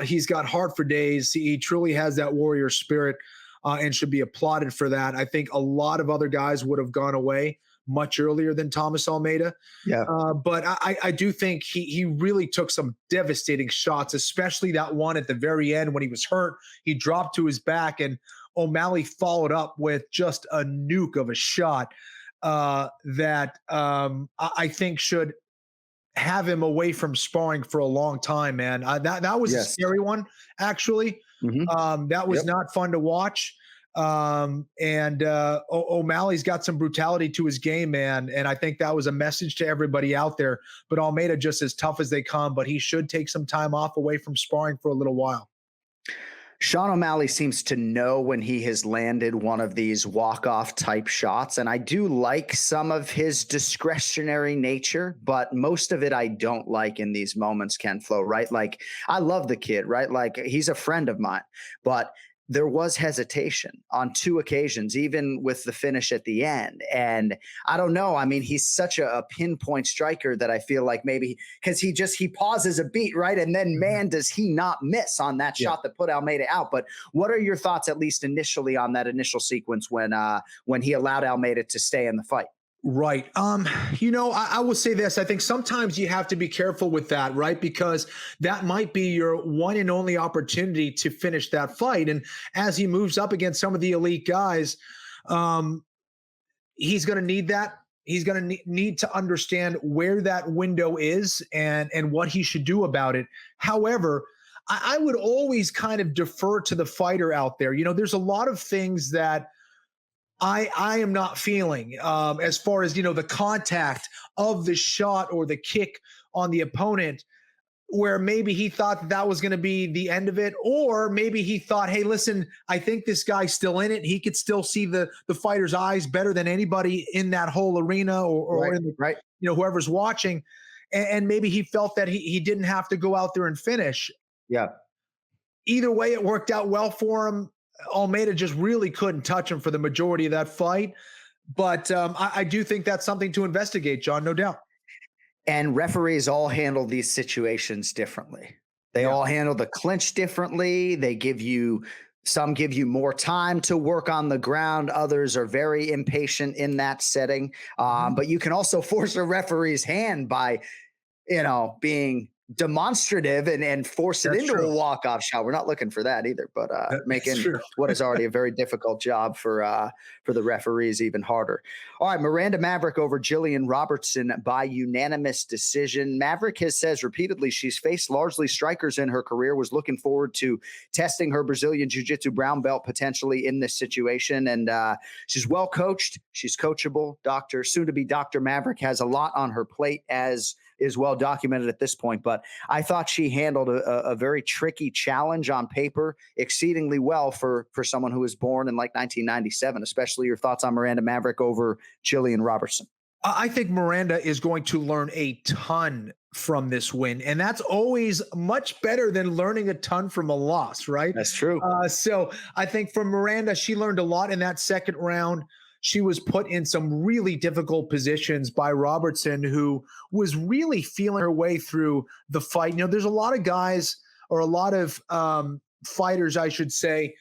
G: he's got heart for days. He truly has that warrior spirit and should be applauded for that. I think a lot of other guys would have gone away much earlier than Thomas Almeida. Yeah. But I do think he really took some devastating shots, especially that one at the very end when he was hurt. He dropped to his back and O'Malley followed up with just a nuke of a shot that I think should have him away from sparring for a long time, man. That was a scary one, actually. Mm-hmm. That was not fun to watch. O'Malley's got some brutality to his game, man. And I think that was a message to everybody out there. But Almeida just as tough as they come, but he should take some time off away from sparring for a little while.
F: Sean O'Malley seems to know when he has landed one of these walk-off type shots. And I do like some of his discretionary nature, but most of it I don't like in these moments, Ken Flo, right? Like, I love the kid, right? Like, he's a friend of mine, but there was hesitation on 2 occasions, even with the finish at the end. And I don't know. I mean, he's such a pinpoint striker that I feel like maybe because he pauses a beat, right? And then, man, does he not miss on that shot that put Almeida out. But what are your thoughts, at least initially, on that initial sequence when he allowed Almeida to stay in the fight?
G: Right. I will say this. I think sometimes you have to be careful with that, right? Because that might be your one and only opportunity to finish that fight. And as he moves up against some of the elite guys, he's going to need that. He's going to need to understand where that window is and what he should do about it. However, I would always kind of defer to the fighter out there. There's a lot of things that I am not feeling as far as, the contact of the shot or the kick on the opponent, where maybe he thought that was going to be the end of it, or maybe he thought, hey, listen, I think this guy's still in it. He could still see the fighter's eyes better than anybody in that whole arena or in the, whoever's watching. And maybe he felt that he didn't have to go out there and finish.
F: Yeah.
G: Either way, it worked out well for him. Almeida just really couldn't touch him for the majority of that fight. But I do think that's something to investigate, John, no doubt.
F: And referees all handle these situations differently. They all handle the clinch differently. Some give you more time to work on the ground. Others are very impatient in that setting. But you can also force a referee's hand by, being demonstrative and force it into a walk-off shot. We're not looking for that either, but making what is already a very difficult job for the referees even harder. All right, Miranda Maverick over Jillian Robertson by unanimous decision. Maverick says repeatedly she's faced largely strikers in her career, was looking forward to testing her Brazilian Jiu-Jitsu brown belt potentially in this situation, and she's well coached. She's coachable. Soon-to-be Dr. Maverick has a lot on her plate, as is well documented at this point, but I thought she handled a very tricky challenge on paper exceedingly well for someone who was born in like 1997, especially your thoughts on Miranda Maverick over Jillian Robertson.
G: I think Miranda is going to learn a ton from this win, and that's always much better than learning a ton from a loss, right?
F: That's true.
G: So I think from Miranda, she learned a lot in that second round. She was put in some really difficult positions by Robertson, who was really feeling her way through the fight. There's a lot of guys, or a lot of fighters, I should say,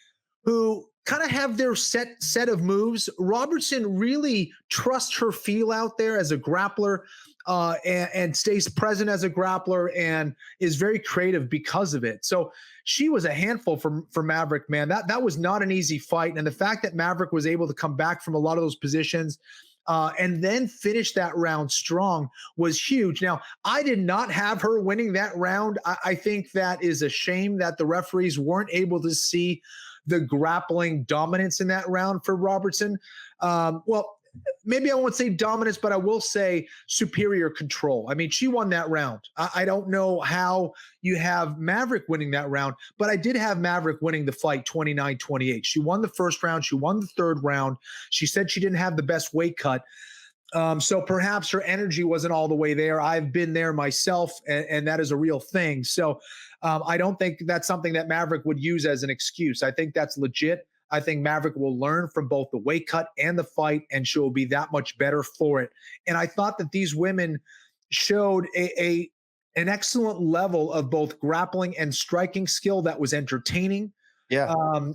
G: who kind of have their set of moves. Robertson really trusts her feel out there as a grappler, and stays present as a grappler and is very creative because of it. So she was a handful for Maverick, man. That was not an easy fight. And the fact that Maverick was able to come back from a lot of those positions and then finish that round strong was huge. Now, I did not have her winning that round. I think that is a shame that the referees weren't able to see the grappling dominance in that round for Robertson. Well, maybe I won't say dominance, but I will say superior control. I mean, she won that round. I don't know how you have Maverick winning that round, but I did have Maverick winning the fight 29-28. She won the first round. She won the third round. She said she didn't have the best weight cut. So perhaps her energy wasn't all the way there. I've been there myself, and that is a real thing. So I don't think that's something that Maverick would use as an excuse. I think that's legit. I think Maverick will learn from both the weight cut and the fight, and she'll be that much better for it. And I thought that these women showed an excellent level of both grappling and striking skill that was entertaining.
F: Yeah.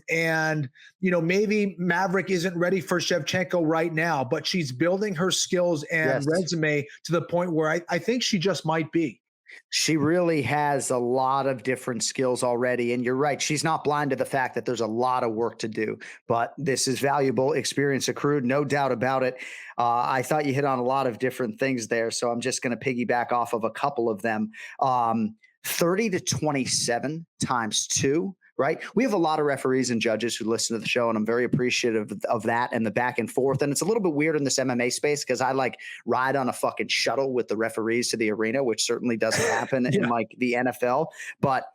G: And, maybe Maverick isn't ready for Shevchenko right now, but she's building her skills and resume to the point where I think she just might be.
F: She really has a lot of different skills already. And you're right. She's not blind to the fact that there's a lot of work to do, but this is valuable experience accrued. No doubt about it. I thought you hit on a lot of different things there. So I'm just going to piggyback off of a couple of them. 30-27 times 2. Right. We have a lot of referees and judges who listen to the show, and I'm very appreciative of that and the back and forth. And it's a little bit weird in this MMA space because I ride on a fucking shuttle with the referees to the arena, which certainly doesn't happen in the NFL. But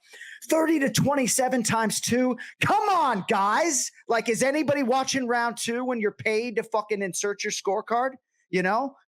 F: 30-27 times 2. Come on, guys. Is anybody watching round 2 when you're paid to fucking insert your scorecard?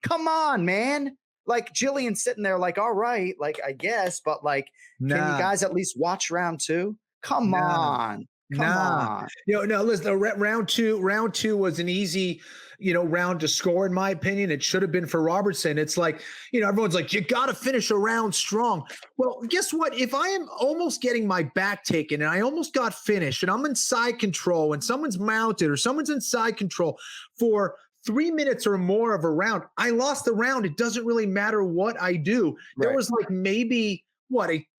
F: Come on, man. Jillian's sitting there all right, I guess, but can you guys at least watch round 2? Come on. Come on.
G: No, listen, round two was an easy, round to score, in my opinion. It should have been for Robertson. It's everyone's you got to finish a round strong. Well, guess what? If I am almost getting my back taken and I almost got finished and I'm in side control and someone's mounted or someone's in side control for 3 minutes or more of a round, I lost the round. It doesn't really matter what I do. Right. There was maybe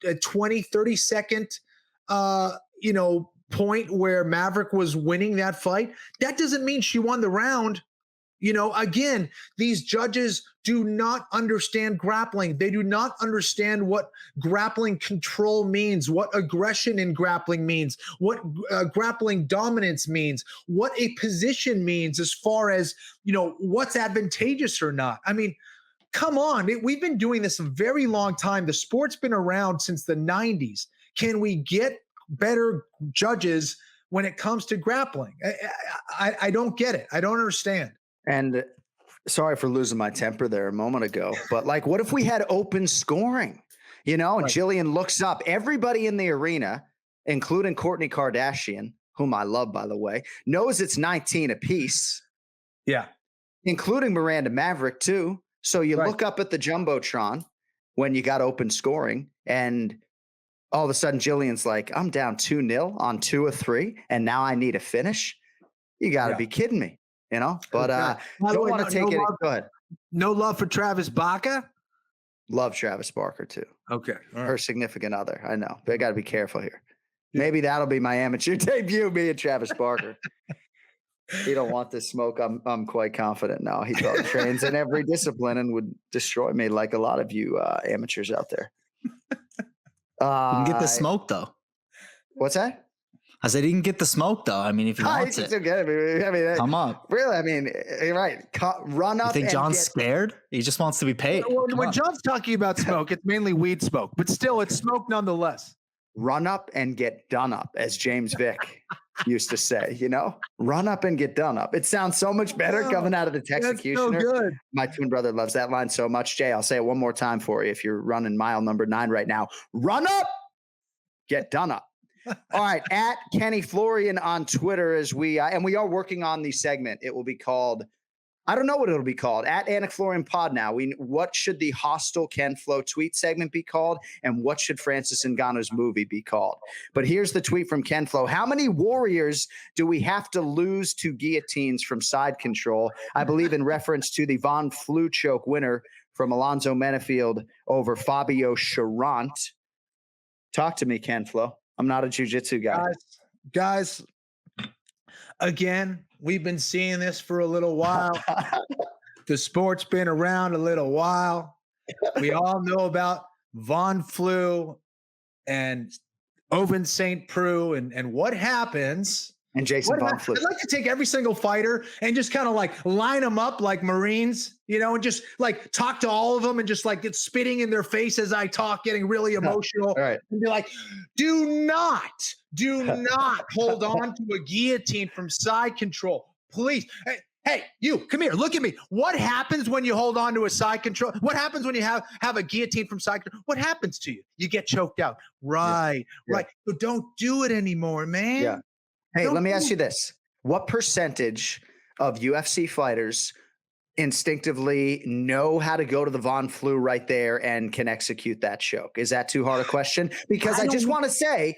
G: a 20, 30 second point where Maverick was winning that fight. That doesn't mean she won the round. Again, these judges do not understand grappling. They do not understand what grappling control means, what aggression in grappling means, what grappling dominance means, what a position means as far as, what's advantageous or not. I mean, come on. We've been doing this a very long time. The sport's been around since the 90s. Can we get better judges when it comes to grappling? I don't get it. I don't understand.
F: And sorry for losing my temper there a moment ago, but what if we had open scoring, and Jillian looks up, everybody in the arena, including Kourtney Kardashian, whom I love, by the way, knows it's 19 apiece.
G: Yeah.
F: Including Miranda Maverick too. So you look up at the Jumbotron when you got open scoring, and all of a sudden Jillian's like, I'm down 2-0 on 2 of 3, and now I need a finish. You got to be kidding me. But don't want to take it. Go ahead.
B: No love for Travis Barker?
F: Love Travis Barker too.
B: Okay.
F: Her significant other. I know. But I got to be careful here. Maybe that'll be my amateur debut, me and Travis Barker. He don't want this smoke. I'm quite confident now. He probably trains in every discipline and would destroy me like a lot of you amateurs out there.
C: You can get the smoke though.
F: What's that?
C: I said he can get the smoke though. I mean, if he wants it, come on.
F: Really, I mean, you're right. Run up.
C: You think John's scared? He just wants to be paid.
B: When John's talking about smoke, it's mainly weed smoke, but still, it's smoke nonetheless.
F: Run up and get done up, as James Vick used to say. Run up and get done up. It sounds so much better coming out of the Texecutioner.
B: So good.
F: My twin brother loves that line so much. Jay, I'll say it one more time for you. If you're running mile number 9 right now, run up, get done up. All right, at Kenny Florian on Twitter, as we and we are working on the segment. It will be called, I don't know what it'll be called, at AnikFlorianPod now. What should the hostile Ken Flo tweet segment be called, and what should Francis Ngannou's movie be called? But here's the tweet from Ken Flo. How many warriors do we have to lose to guillotines from side control? I believe in reference to the Von Flue choke winner from Alonzo Menefield over Fabio Charant. Talk to me, Ken Flo. I'm not a jiu-jitsu guy.
B: Guys, again, we've been seeing this for a little while. The sport's been around a little while. We all know about Von Flue and Ovince St. Preux and what happens.
F: And Jason Von Flue.
B: I'd like to take every single fighter and just kind of line them up like Marines, and just talk to all of them and just get spitting in their face as I talk, getting really emotional.
F: Right.
B: And be like, do not hold on to a guillotine from side control. Please. Hey, you, come here. Look at me. What happens when you hold on to a side control? What happens when you have a guillotine from side control? What happens to you? You get choked out. Right. So don't do it anymore, man.
F: Yeah. Hey, let me ask you this. What percentage of UFC fighters instinctively know how to go to the Von Flue right there and can execute that choke? Is that too hard a question? Because I just want to say,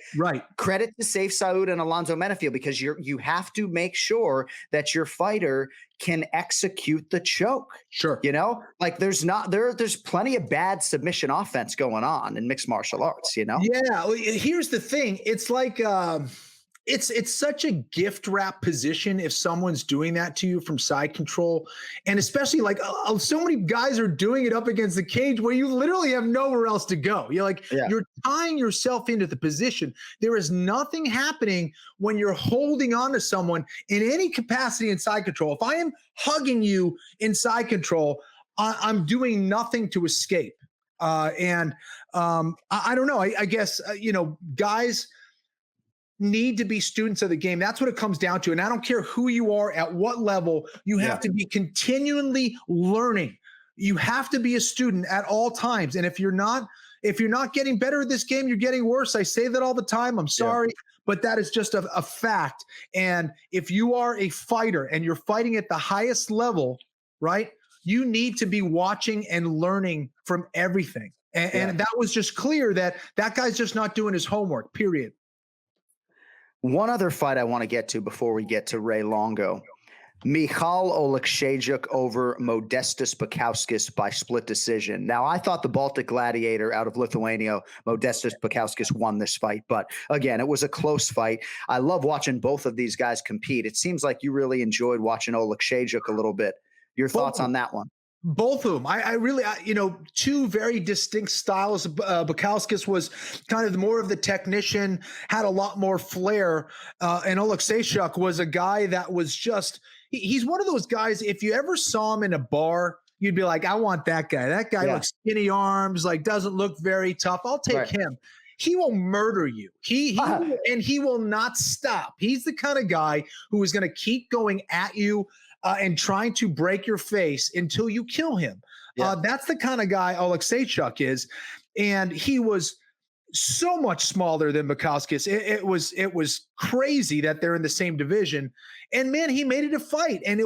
F: credit to Saif Saud and Alonzo Menefield, because you have to make sure that your fighter can execute the choke.
G: Sure.
F: There's plenty of bad submission offense going on in mixed martial arts,
B: Yeah. Here's the thing. It's it's such a gift wrap position if someone's doing that to you from side control. And especially so many guys are doing it up against the cage where you literally have nowhere else to go. You're tying yourself into the position. There is nothing happening when you're holding on to someone in any capacity in side control. If I am hugging you in side control, I'm doing nothing to escape. I don't know. I guess, guys need to be students of the game. That's what it comes down to. And I don't care who you are, at what level, you have to be continually learning. You have to be a student at all times. And if you're not getting better at this game, you're getting worse. I say that all the time. I'm sorry, but that is just a fact. And if you are a fighter and you're fighting at the highest level, right, you need to be watching and learning from everything. And that was just clear that guy's just not doing his homework, period.
F: One other fight I want to get to before we get to Ray Longo. Michal Oleksiejczuk over Modestas Bukauskas by split decision. Now, I thought the Baltic Gladiator out of Lithuania, Modestas Bukauskas, won this fight. But again, it was a close fight. I love watching both of these guys compete. It seems like you really enjoyed watching Oleksiejczuk a little bit Your thoughts on that one?
B: Both of them. I really, two very distinct styles. Bukauskas was kind of more of the technician, had a lot more flair. And Oleksiejczuk was a guy that was just, he's one of those guys, if you ever saw him in a bar, you'd be like, I want that guy. That guy looks skinny arms, like doesn't look very tough. I'll take him. He will murder you. And he will not stop. He's the kind of guy who is going to keep going at you and trying to break your face until you kill him. That's the kind of guy Oleksiejczuk is. And he was so much smaller than Bukauskas. It was crazy that they're in the same division. And man, he made it a fight. And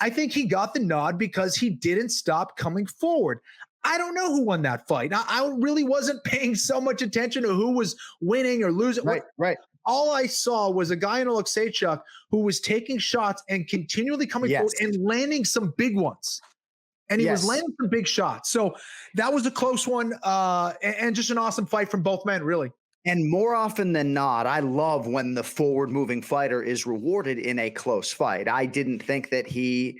B: I think he got the nod because he didn't stop coming forward. I don't know who won that fight. I really wasn't paying so much attention to who was winning or losing.
F: Right.
B: All I saw was a guy in Oleksiejczuk who was taking shots and continually coming forward and landing some big ones. And he was landing some big shots. So that was a close one and just an awesome fight from both men, really.
F: And more often than not, I love when the forward-moving fighter is rewarded in a close fight. I didn't think that he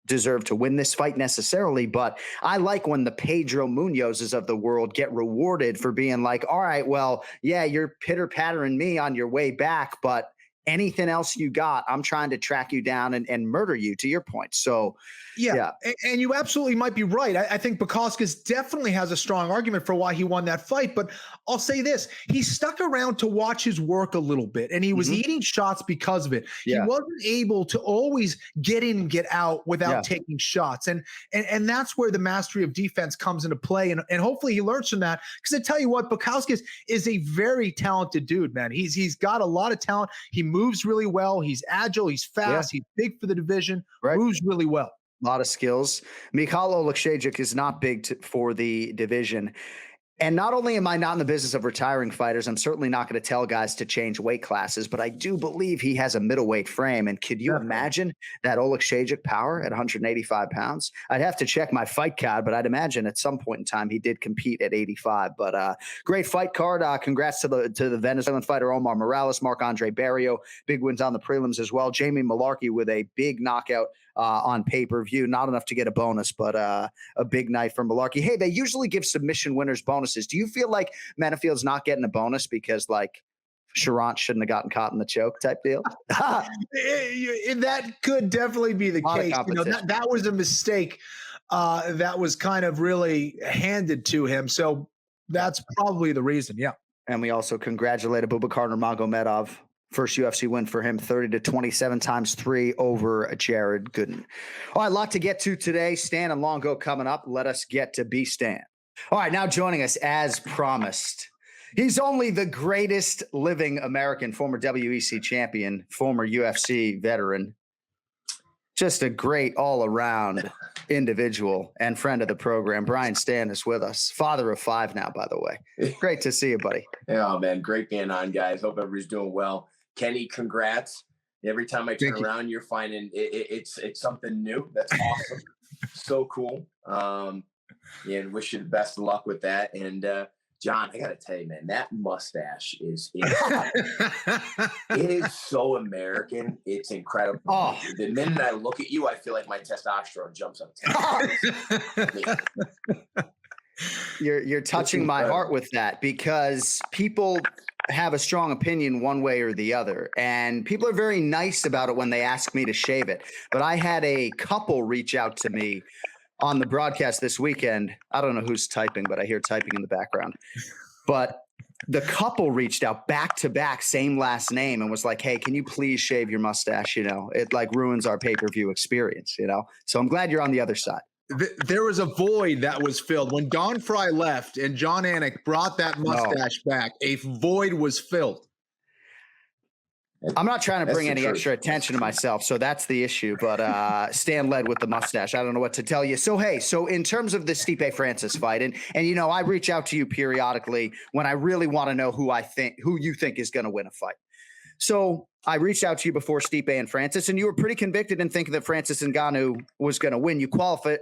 F: deserved to win this fight necessarily, but I like when the Pedro Munozes of the world get rewarded for being like, all right, well, yeah, you're pitter-pattering me on your way back, but anything else you got, I'm trying to track you down and murder you, to your point. So, yeah.
B: And you absolutely might be right. I think Bukauskas definitely has a strong argument for why he won that fight. But I'll say this, he stuck around to watch his work a little bit, and he was eating shots because of it. He wasn't able to always get in and get out without taking shots. And that's where the mastery of defense comes into play. And hopefully he learns from that. Because I tell you what, Bukauskas is a very talented dude, man. He's got a lot of talent. He moves really well. He's agile. He's fast. He's big for the division. Moves really well.
F: A lot of skills. Michal Oleksiejczuk is not big for the division. And not only am I not in the business of retiring fighters, I'm certainly not going to tell guys to change weight classes, but I do believe he has a middleweight frame. And could you imagine that Oleksiejczuk power at 185 pounds? I'd have to check my fight card, but I'd imagine at some point in time he did compete at 85. But great fight card. Congrats to the Venezuelan fighter Omar Morales, Marc-Andre Barrio. Big wins on the prelims as well. Jamie Malarkey with a big knockout on pay-per-view. Not enough to get a bonus, but a big night for Malarkey. Hey, they usually give submission winners bonuses. Do you feel like Manafield's not getting a bonus because like Charant shouldn't have gotten caught in the choke type deal?
B: That could definitely be the case. That was a mistake that was kind of really handed to him. So that's probably the reason. Yeah.
F: And we also congratulate Abubakar Nurmagomedov. First UFC win for him, 30-27 times 3 over Jared Gooden. All right, a lot to get to today. Stann and Longo coming up. Let us get to B Stann. All right, now joining us as promised. He's only the greatest living American, former WEC champion, former UFC veteran. Just a great all-around individual and friend of the program. Brian Stann is with us. Father of 5 now, by the way. Great to see you, buddy.
H: Oh, man. Great being on, guys. Hope everybody's doing well. Kenny, congrats. Every time I turn around, you're finding it's something new. That's awesome. So cool. And wish you the best of luck with that. And John, I got to tell you, man, that mustache is it is so American. It's incredible. Oh. The minute I look at you, I feel like my testosterone jumps up 10.
F: You're touching my heart with that, because people have a strong opinion one way or the other, and people are very nice about it when they ask me to shave it. But I had a couple reach out to me on the broadcast this weekend. I don't know who's typing, but I hear typing in the background. But the couple reached out back to back, same last name, and was like, hey, can you please shave your mustache? It like ruins our pay-per-view experience, So I'm glad you're on the other side.
B: There was a void that was filled when Don Fry left and John Anik brought that mustache back. A void was filled.
F: I'm not trying to bring any extra attention to myself, so that's the issue. But Stann led with the mustache. I don't know what to tell you. So, hey, in terms of the Stipe Francis fight, and I reach out to you periodically when I really want to know who you think is going to win a fight. So I reached out to you before Stipe and Francis, and you were pretty convicted in thinking that Francis Ngannou was going to win. You qualified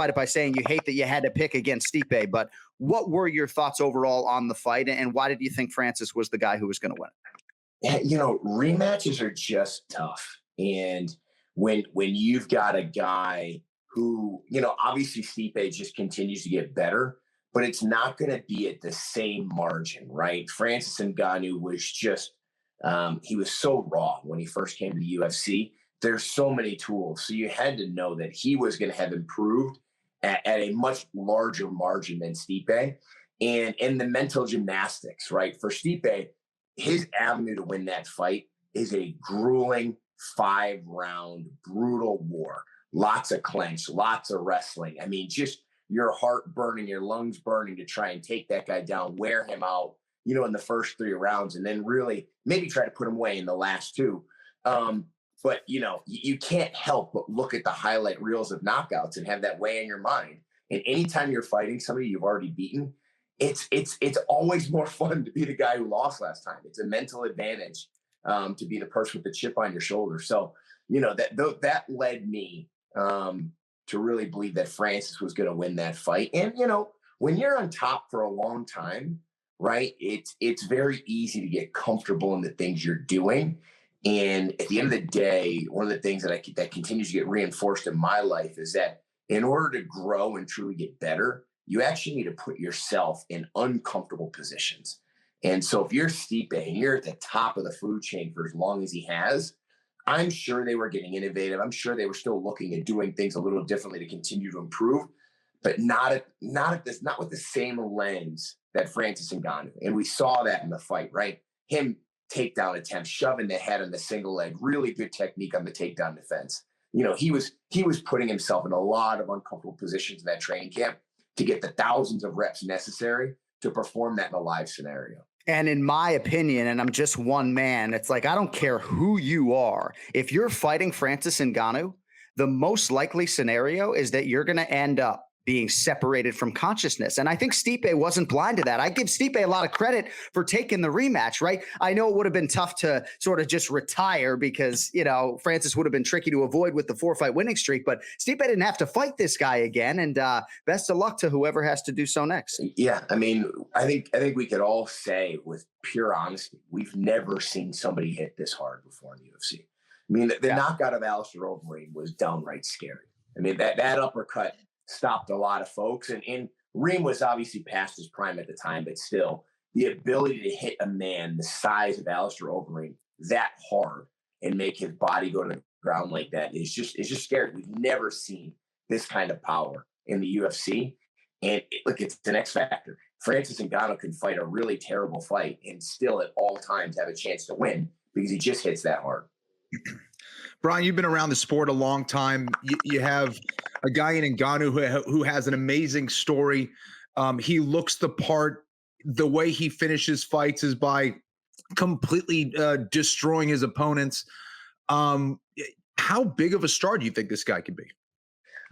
F: it by saying you hate that you had to pick against Stipe. But what were your thoughts overall on the fight, and why did you think Francis was the guy who was going to win it?
H: Rematches are just tough. And when you've got a guy who, obviously Stipe just continues to get better, but it's not going to be at the same margin, right? Francis Ngannou was just, he was so raw when he first came to the UFC. There's so many tools. So you had to know that he was going to have improved at a much larger margin than Stipe. And the mental gymnastics, right? For Stipe, his avenue to win that fight is a grueling 5-round brutal war. Lots of clinch, lots of wrestling. I mean, just your heart burning, your lungs burning to try and take that guy down, wear him out, in the first 3 rounds, and then really maybe try to put him away in the last 2. But, you can't help but look at the highlight reels of knockouts and have that weigh in your mind. And anytime you're fighting somebody you've already beaten, it's always more fun to be the guy who lost last time. It's a mental advantage to be the person with the chip on your shoulder. So, that led me to really believe that Francis was going to win that fight. And, when you're on top for a long time, right, it's very easy to get comfortable in the things you're doing. And at the end of the day, one of the things that continues to get reinforced in my life is that in order to grow and truly get better, you actually need to put yourself in uncomfortable positions. And so if you're Stipe and you're at the top of the food chain for as long as he has, I'm sure they were getting innovative. I'm sure they were still looking at doing things a little differently to continue to improve, but not with the same lens that Francis Ngannou. And we saw that in the fight, right? Him takedown attempt, shoving the head on the single leg, really good technique on the takedown defense. He was putting himself in a lot of uncomfortable positions in that training camp to get the thousands of reps necessary to perform that in a live scenario.
F: And in my opinion, and I'm just one man, it's like, I don't care who you are. If you're fighting Francis Ngannou, the most likely scenario is that you're going to end up being separated from consciousness. And I think Stipe wasn't blind to that. I give Stipe a lot of credit for taking the rematch, right? I know it would have been tough to sort of just retire because, Francis would have been tricky to avoid with the 4-fight winning streak, but Stipe didn't have to fight this guy again. And best of luck to whoever has to do so next.
H: Yeah. I mean, I think we could all say with pure honesty, we've never seen somebody hit this hard before in the UFC. I mean, the knockout of Alistair Overeem was downright scary. I mean, that uppercut stopped a lot of folks. And Reem was obviously past his prime at the time, but still, the ability to hit a man the size of Alistair Overeem that hard and make his body go to the ground like that is just scary. We've never seen this kind of power in the UFC. And it's an X factor. Francis Ngannou can fight a really terrible fight and still at all times have a chance to win because he just hits that hard.
G: Brian, you've been around the sport a long time. You have a guy in Ngannou who has an amazing story. He looks the part. The way he finishes fights is by completely destroying his opponents. How big of a star do you think this guy could be?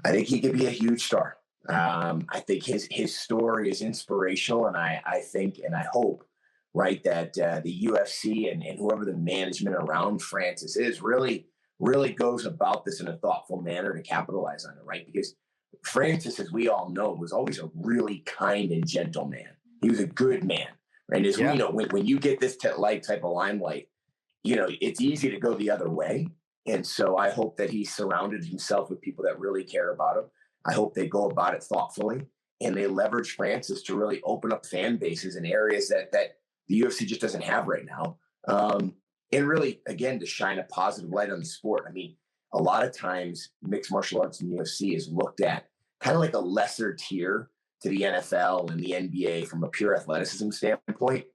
H: I think he could be a huge star. I think his story is inspirational, and I think and I hope, right, that the UFC and whoever the management around Francis is really goes about this in a thoughtful manner to capitalize on it, right? Because Francis, as we all know, was always a really kind and gentle man. He was a good man, right? As we know, when you get this type of limelight, it's easy to go the other way. And so I hope that he surrounded himself with people that really care about him. I hope they go about it thoughtfully and they leverage Francis to really open up fan bases in areas that the UFC just doesn't have right now. And really, again, to shine a positive light on the sport. I mean, a lot of times mixed martial arts in the UFC is looked at kind of like a lesser tier to the NFL and the NBA from a pure athleticism standpoint.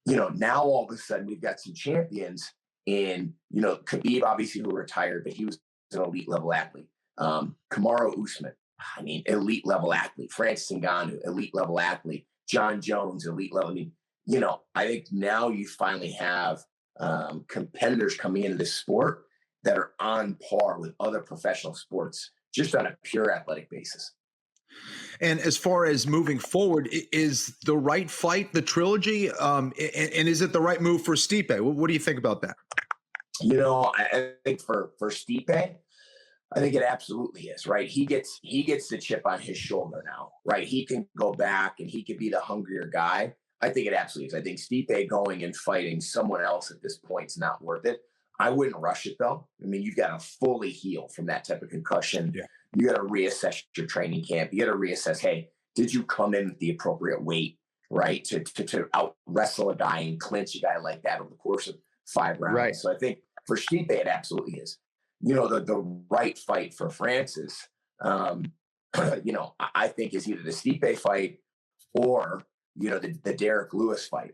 H: Now all of a sudden we've got some champions and, Khabib obviously who retired, but he was an elite level athlete. Kamaru Usman, I mean, elite level athlete. Francis Ngannou, elite level athlete. John Jones, elite level. I mean, I think now you finally have competitors coming into this sport that are on par with other professional sports, just on a pure athletic basis.
G: And as far as moving forward, is the right fight the trilogy? And is it the right move for Stipe? What do you think about that?
H: I think for Stipe, I think it absolutely is, right? He gets the chip on his shoulder now, right? He can go back and he could be the hungrier guy. I think it absolutely is. I think Stipe going and fighting someone else at this point is not worth it. I wouldn't rush it, though. I mean, you've got to fully heal from that type of concussion. Yeah. you got to reassess your training camp. You got to reassess, hey, did you come in with the appropriate weight, right, to out wrestle a guy and clinch a guy like that over the course of 5 rounds?
F: Right.
H: So I think for Stipe, it absolutely is. The right fight for Francis, I think is either the Stipe fight or, the Derek Lewis fight.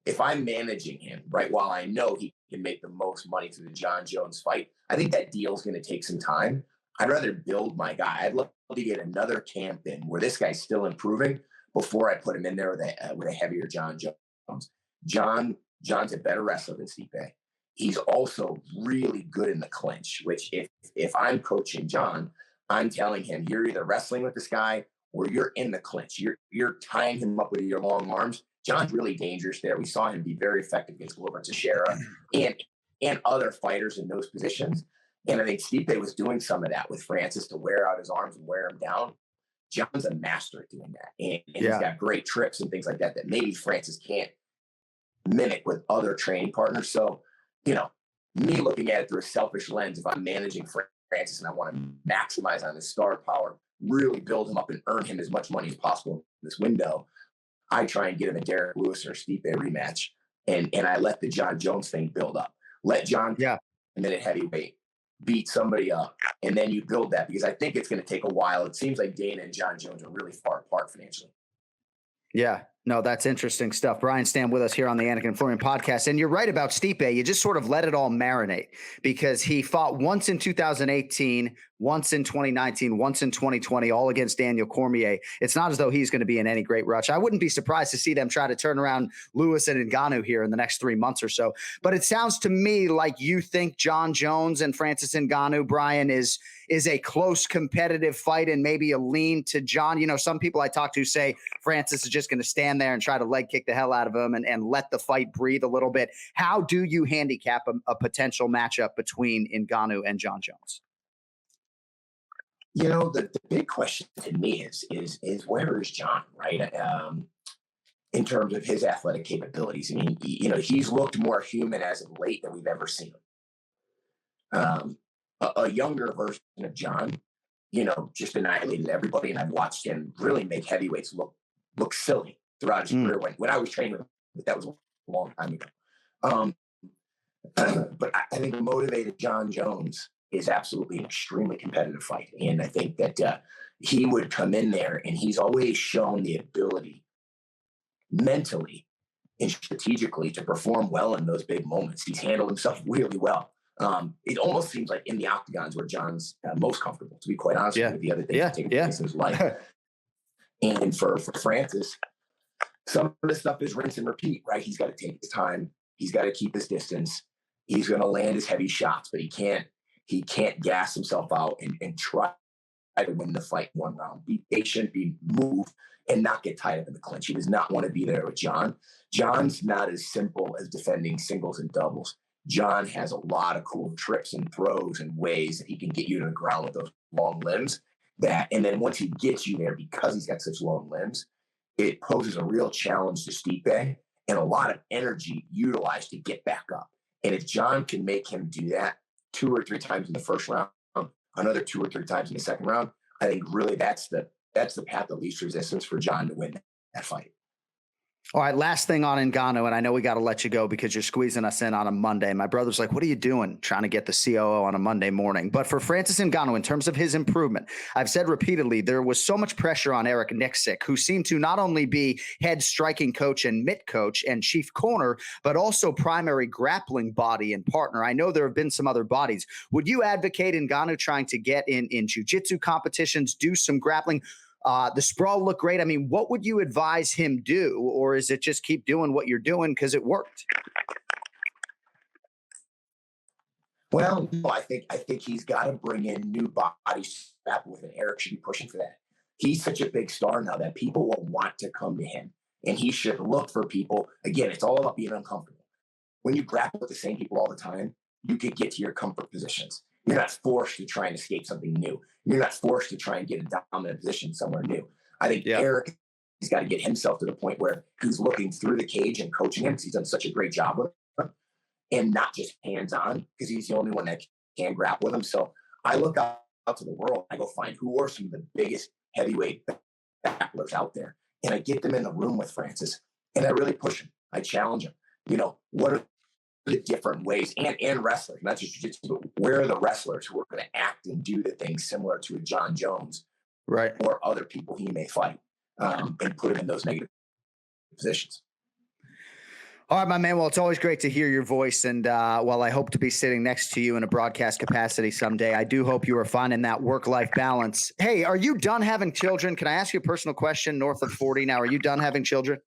H: If I'm managing him, right, while I know he can make the most money through the John Jones fight, I think that deal is going to take some time. I'd rather build my guy. I'd love to get another camp in where this guy's still improving before I put him in there with a heavier John Jones. John's a better wrestler than Stipe. He's also really good in the clinch, which if I'm coaching John, I'm telling him, you're either wrestling with this guy or you're in the clinch. You're tying him up with your long arms. John's really dangerous there. We saw him be very effective against Glover Teixeira and other fighters in those positions. And I think Stipe was doing some of that with Francis to wear out his arms and wear him down. John's a master at doing that. And he's got great trips and things like that maybe Francis can't mimic with other training partners. So, me looking at it through a selfish lens, if I'm managing Francis and I want to maximize on his star power, really build him up and earn him as much money as possible in this window, I try and get him a Derek Lewis or Stipe rematch. And I let the John Jones thing build up. Let John and then at heavyweight beat somebody up, and then you build that, because I think it's going to take a while. It seems like Dana and John Jones are really far apart financially.
F: Yeah, no, that's interesting stuff. Brian Stann with us here on the Anik and Florian podcast. And you're right about Stipe. You just sort of let it all marinate, because he fought once in 2018, once in 2019, once in 2020, all against Daniel Cormier. It's not as though he's going to be in any great rush. I wouldn't be surprised to see them try to turn around Lewis and Ngannou here in the next 3 months or so. But it sounds to me like you think John Jones and Francis Ngannou, Brian, is a close competitive fight and maybe a lean to John. Some people I talk to say Francis is just going to stand there and try to leg kick the hell out of him and let the fight breathe a little bit. How do you handicap a potential matchup between Ngannou and John Jones?
H: The big question to me is where is John, right? In terms of his athletic capabilities. I mean, he's looked more human as of late than we've ever seen him. A younger version of John, just annihilated everybody. And I've watched him really make heavyweights look silly throughout his career. When I was training with him, but that was a long time ago. But I think motivated John Jones is absolutely an extremely competitive fight. And I think that he would come in there, and he's always shown the ability mentally and strategically to perform well in those big moments. He's handled himself really well. It almost seems like in the octagons where John's most comfortable, to be quite honest with the other things taking place in his life. And for Francis, some of the stuff is rinse and repeat, right? He's got to take his time. He's got to keep his distance. He's going to land his heavy shots, but he can't gas himself out and try to win the fight in one round. Be patient, move, and not get tied up in the clinch. He does not want to be there with John. John's not as simple as defending singles and doubles. John has a lot of cool tricks and throws and ways that he can get you to the ground with those long limbs. And then once he gets you there, because he's got such long limbs, it poses a real challenge to Stipe and a lot of energy utilized to get back up. And if John can make him do that 2 or 3 times in the first round, another 2 or 3 times in the second round, I think really that's the path of least resistance for John to win that fight.
F: All right, last thing on Ngannou, and I know we got to let you go because you're squeezing us in on a Monday. My brother's like, what are you doing trying to get the COO on a Monday morning? But for Francis Ngannou, in terms of his improvement, I've said repeatedly, there was so much pressure on Eric Nixick, who seemed to not only be head striking coach and mitt coach and chief corner, but also primary grappling body and partner. I know there have been some other bodies. Would you advocate Ngannou trying to get in jiu-jitsu competitions, do some grappling? The sprawl looked great. I mean, what would you advise him do? Or is it just keep doing what you're doing because it worked?
H: Well, no, I think he's got to bring in new bodies with it. Eric should be pushing for that. He's such a big star now that people will want to come to him. And he should look for people. Again, it's all about being uncomfortable. When you grapple with the same people all the time, you could get to your comfort positions. You're not forced to try and escape something new. You're not forced to try and get a dominant position somewhere new. I think Eric has got to get himself to the point where he's looking through the cage and coaching him because he's done such a great job with him, and not just hands-on because he's the only one that can grapple with him. So I look out to the world. I go find who are some of the biggest heavyweight battlers out there, and I get them in the room with Francis, and I really push him. I challenge him. What are the different ways, and wrestlers, not just jiu-jitsu, but where are the wrestlers who are going to act and do the things similar to a John Jones,
F: right,
H: or other people he may fight, and put him in those negative positions.
F: All right, my man. Well, it's always great to hear your voice. And while I hope to be sitting next to you in a broadcast capacity someday, I do hope you are finding that work-life balance. Hey, are you done having children? Can I ask you a personal question? North of 40 now, are you done having children?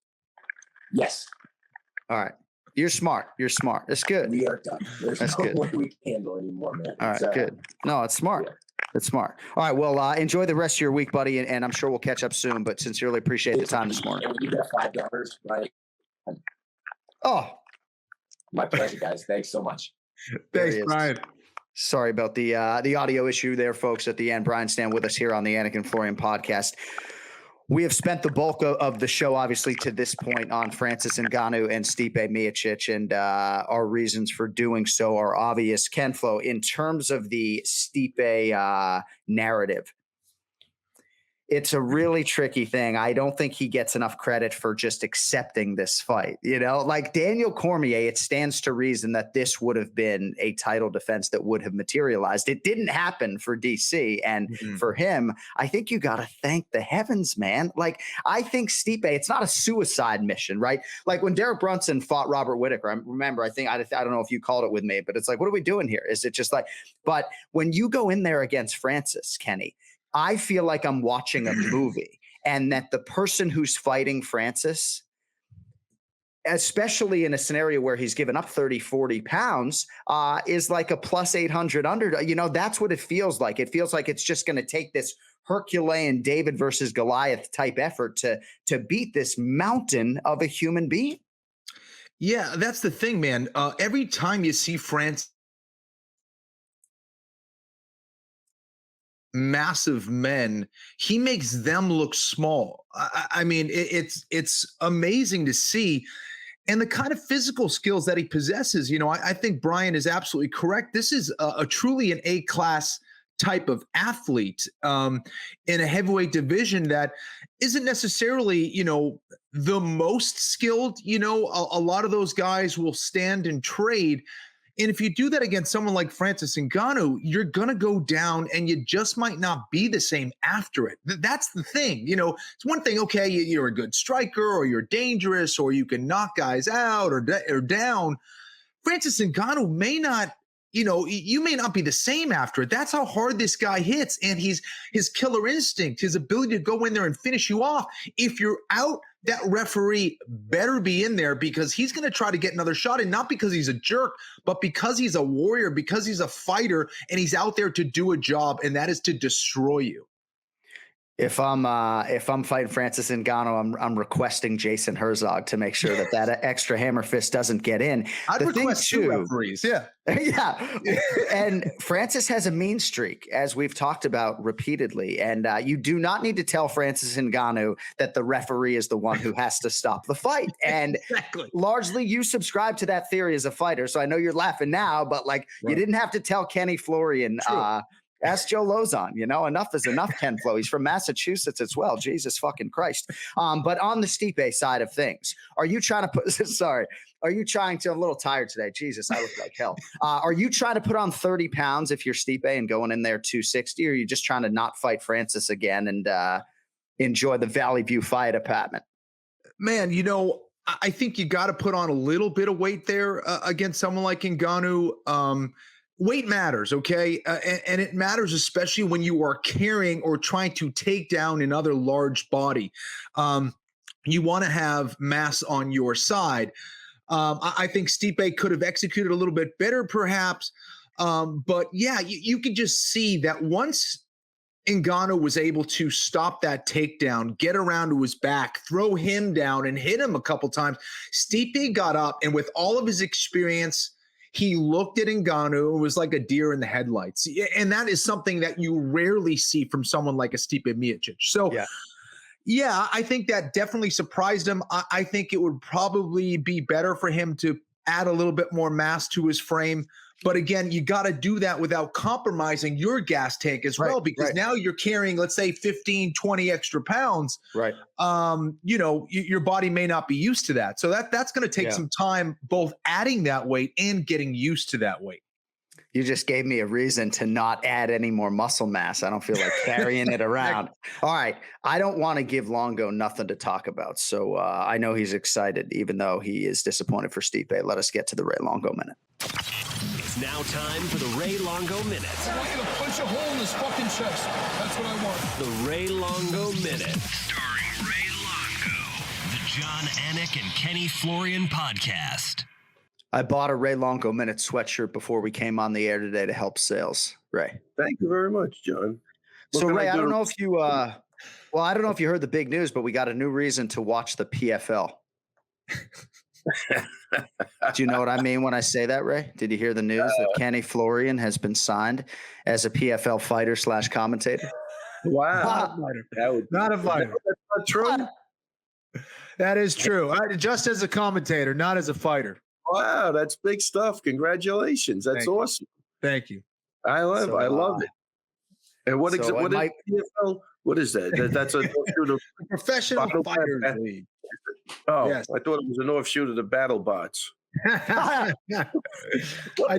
H: Yes.
F: All right. You're smart. That's good.
H: We are done. That's no way we can handle anymore, man.
F: All right, good. No, it's smart.
H: Yeah.
F: It's smart. All right. Well, enjoy the rest of your week, buddy. And I'm sure we'll catch up soon, but sincerely appreciate the time this morning.
H: And when you got $5, right?
F: Oh,
H: my pleasure, guys. Thanks so much.
B: Thanks, Brian.
F: Sorry about the audio issue there, folks, at the end. Brian Stann with us here on the Anik and Florian podcast. We have spent the bulk of the show, obviously, to this point on Francis Ngannou and Stipe Miocic, and our reasons for doing so are obvious. Ken Flo, in terms of the Stipe narrative, it's a really tricky thing. I don't think he gets enough credit for just accepting this fight. Like Daniel Cormier, it stands to reason that this would have been a title defense that would have materialized. It didn't happen for DC. And for him, I think you got to thank the heavens, man. Like, I think Stipe, it's not a suicide mission, right? Like when Derek Brunson fought Robert Whittaker, I remember, I don't know if you called it with me, but it's like, what are we doing here? Is it just like, but when you go in there against Francis, Kenny, I feel like I'm watching a movie, and that the person who's fighting Francis, especially in a scenario where he's given up 30, 40 pounds, is like a plus 800 under. That's what it feels like. It feels like it's just going to take this Herculean David versus Goliath type effort to beat this mountain of a human being.
B: Yeah, that's the thing, man. Every time you see Francis, massive men, he makes them look small. I mean, it's amazing to see, and the kind of physical skills that he possesses. I think Brian is absolutely correct. This is a truly an A-class type of athlete in a heavyweight division that isn't necessarily, the most skilled. A lot of those guys will stand and trade. And if you do that against someone like Francis Ngannou, you're going to go down and you just might not be the same after it. That's the thing. It's one thing, okay, you're a good striker, or you're dangerous, or you can knock guys out or down. Francis Ngannou may not, you may not be the same after it. That's how hard this guy hits. And his killer instinct, his ability to go in there and finish you off. If you're out, that referee better be in there, because he's going to try to get another shot, and not because he's a jerk, but because he's a warrior, because he's a fighter, and he's out there to do a job, and that is to destroy you.
F: If I'm fighting Francis Ngannou, I'm requesting Jason Herzog to make sure that extra hammer fist doesn't get in.
B: I'd request two referees. Yeah.
F: Yeah. And Francis has a mean streak, as we've talked about repeatedly. And you do not need to tell Francis Ngannou that the referee is the one who has to stop the fight. And largely you subscribe to that theory as a fighter. So I know you're laughing now, but you didn't have to tell Kenny Florian, ask Joe Lozon, enough is enough, Ken Flo. He's from Massachusetts as well. Jesus fucking Christ. But on the Stipe side of things, are you trying to I'm a little tired today. Jesus, I look like hell. Are you trying to put on 30 pounds if you're Stipe and going in there 260, or are you just trying to not fight Francis again and enjoy the Valley View fight apartment?
B: Man, I think you got to put on a little bit of weight there against someone like Ngannou. Weight matters, okay? And it matters especially when you are carrying or trying to take down another large body. You want to have mass on your side. I think Stipe could have executed a little bit better, perhaps. But yeah, you could just see that once Ngannou was able to stop that takedown, get around to his back, throw him down, and hit him a couple times, Stipe got up, and with all of his experience, he looked at Ngannou and was like a deer in the headlights. And that is something that you rarely see from someone like a Stipe Miocic. So, yeah, I think that definitely surprised him. I think it would probably be better for him to add a little bit more mass to his frame. But again, you got to do that without compromising your gas tank as well, because now you're carrying, let's say 15, 20 extra pounds.
F: Right.
B: Your body may not be used to that. So that's going to take some time, both adding that weight and getting used to that weight.
F: You just gave me a reason to not add any more muscle mass. I don't feel like carrying it around. All right. I don't want to give Longo nothing to talk about. So I know he's excited, even though he is disappointed for Stipe. Let us get to the Ray Longo minute.
A: It's now time for the Ray Longo minute.
D: I want you to punch a hole in his fucking chest. That's what I want.
A: The Ray Longo minute. Starring Ray Longo. The John Anik and Kenny Florian podcast.
F: I bought a Ray Longo minute sweatshirt before we came on the air today to help sales. Ray.
I: Thank you very much, John.
F: So Ray, I don't know if you, I don't know if you heard the big news, but we got a new reason to watch the PFL. Do you know what I mean when I say that, Ray? Did you hear the news that Kenny Florian has been signed as a PFL fighter / commentator?
I: Wow.
B: Not a fighter.
I: That's not true.
B: That is true. Just as a commentator, not as a fighter.
I: Wow, that's big stuff. Congratulations. That's awesome.
B: Thank you.
I: I love it. And what is PFL? What is that? That's a
B: professional fighters league.
I: Oh, yes. I thought it was an offshoot of the battle bots.
B: I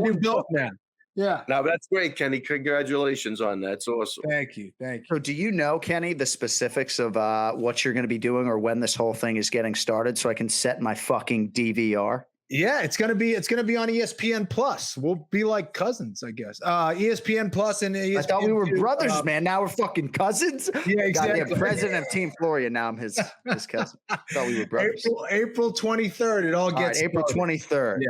B: do both now. Yeah.
I: Now that's great, Kenny. Congratulations on that. That's awesome.
B: Thank you.
F: So do you know, Kenny, the specifics of what you're going to be doing or when this whole thing is getting started so I can set my fucking DVR?
B: Yeah, it's gonna be on ESPN Plus. We'll be like cousins, I guess. ESPN Plus and ESPN.
F: I thought we were brothers, man. Now we're fucking cousins.
B: Yeah, exactly.
F: Goddamn, president of Team Florian. Now I'm his cousin. I thought we were brothers.
B: April 23rd. It all gets
F: April 23rd.
B: Yeah.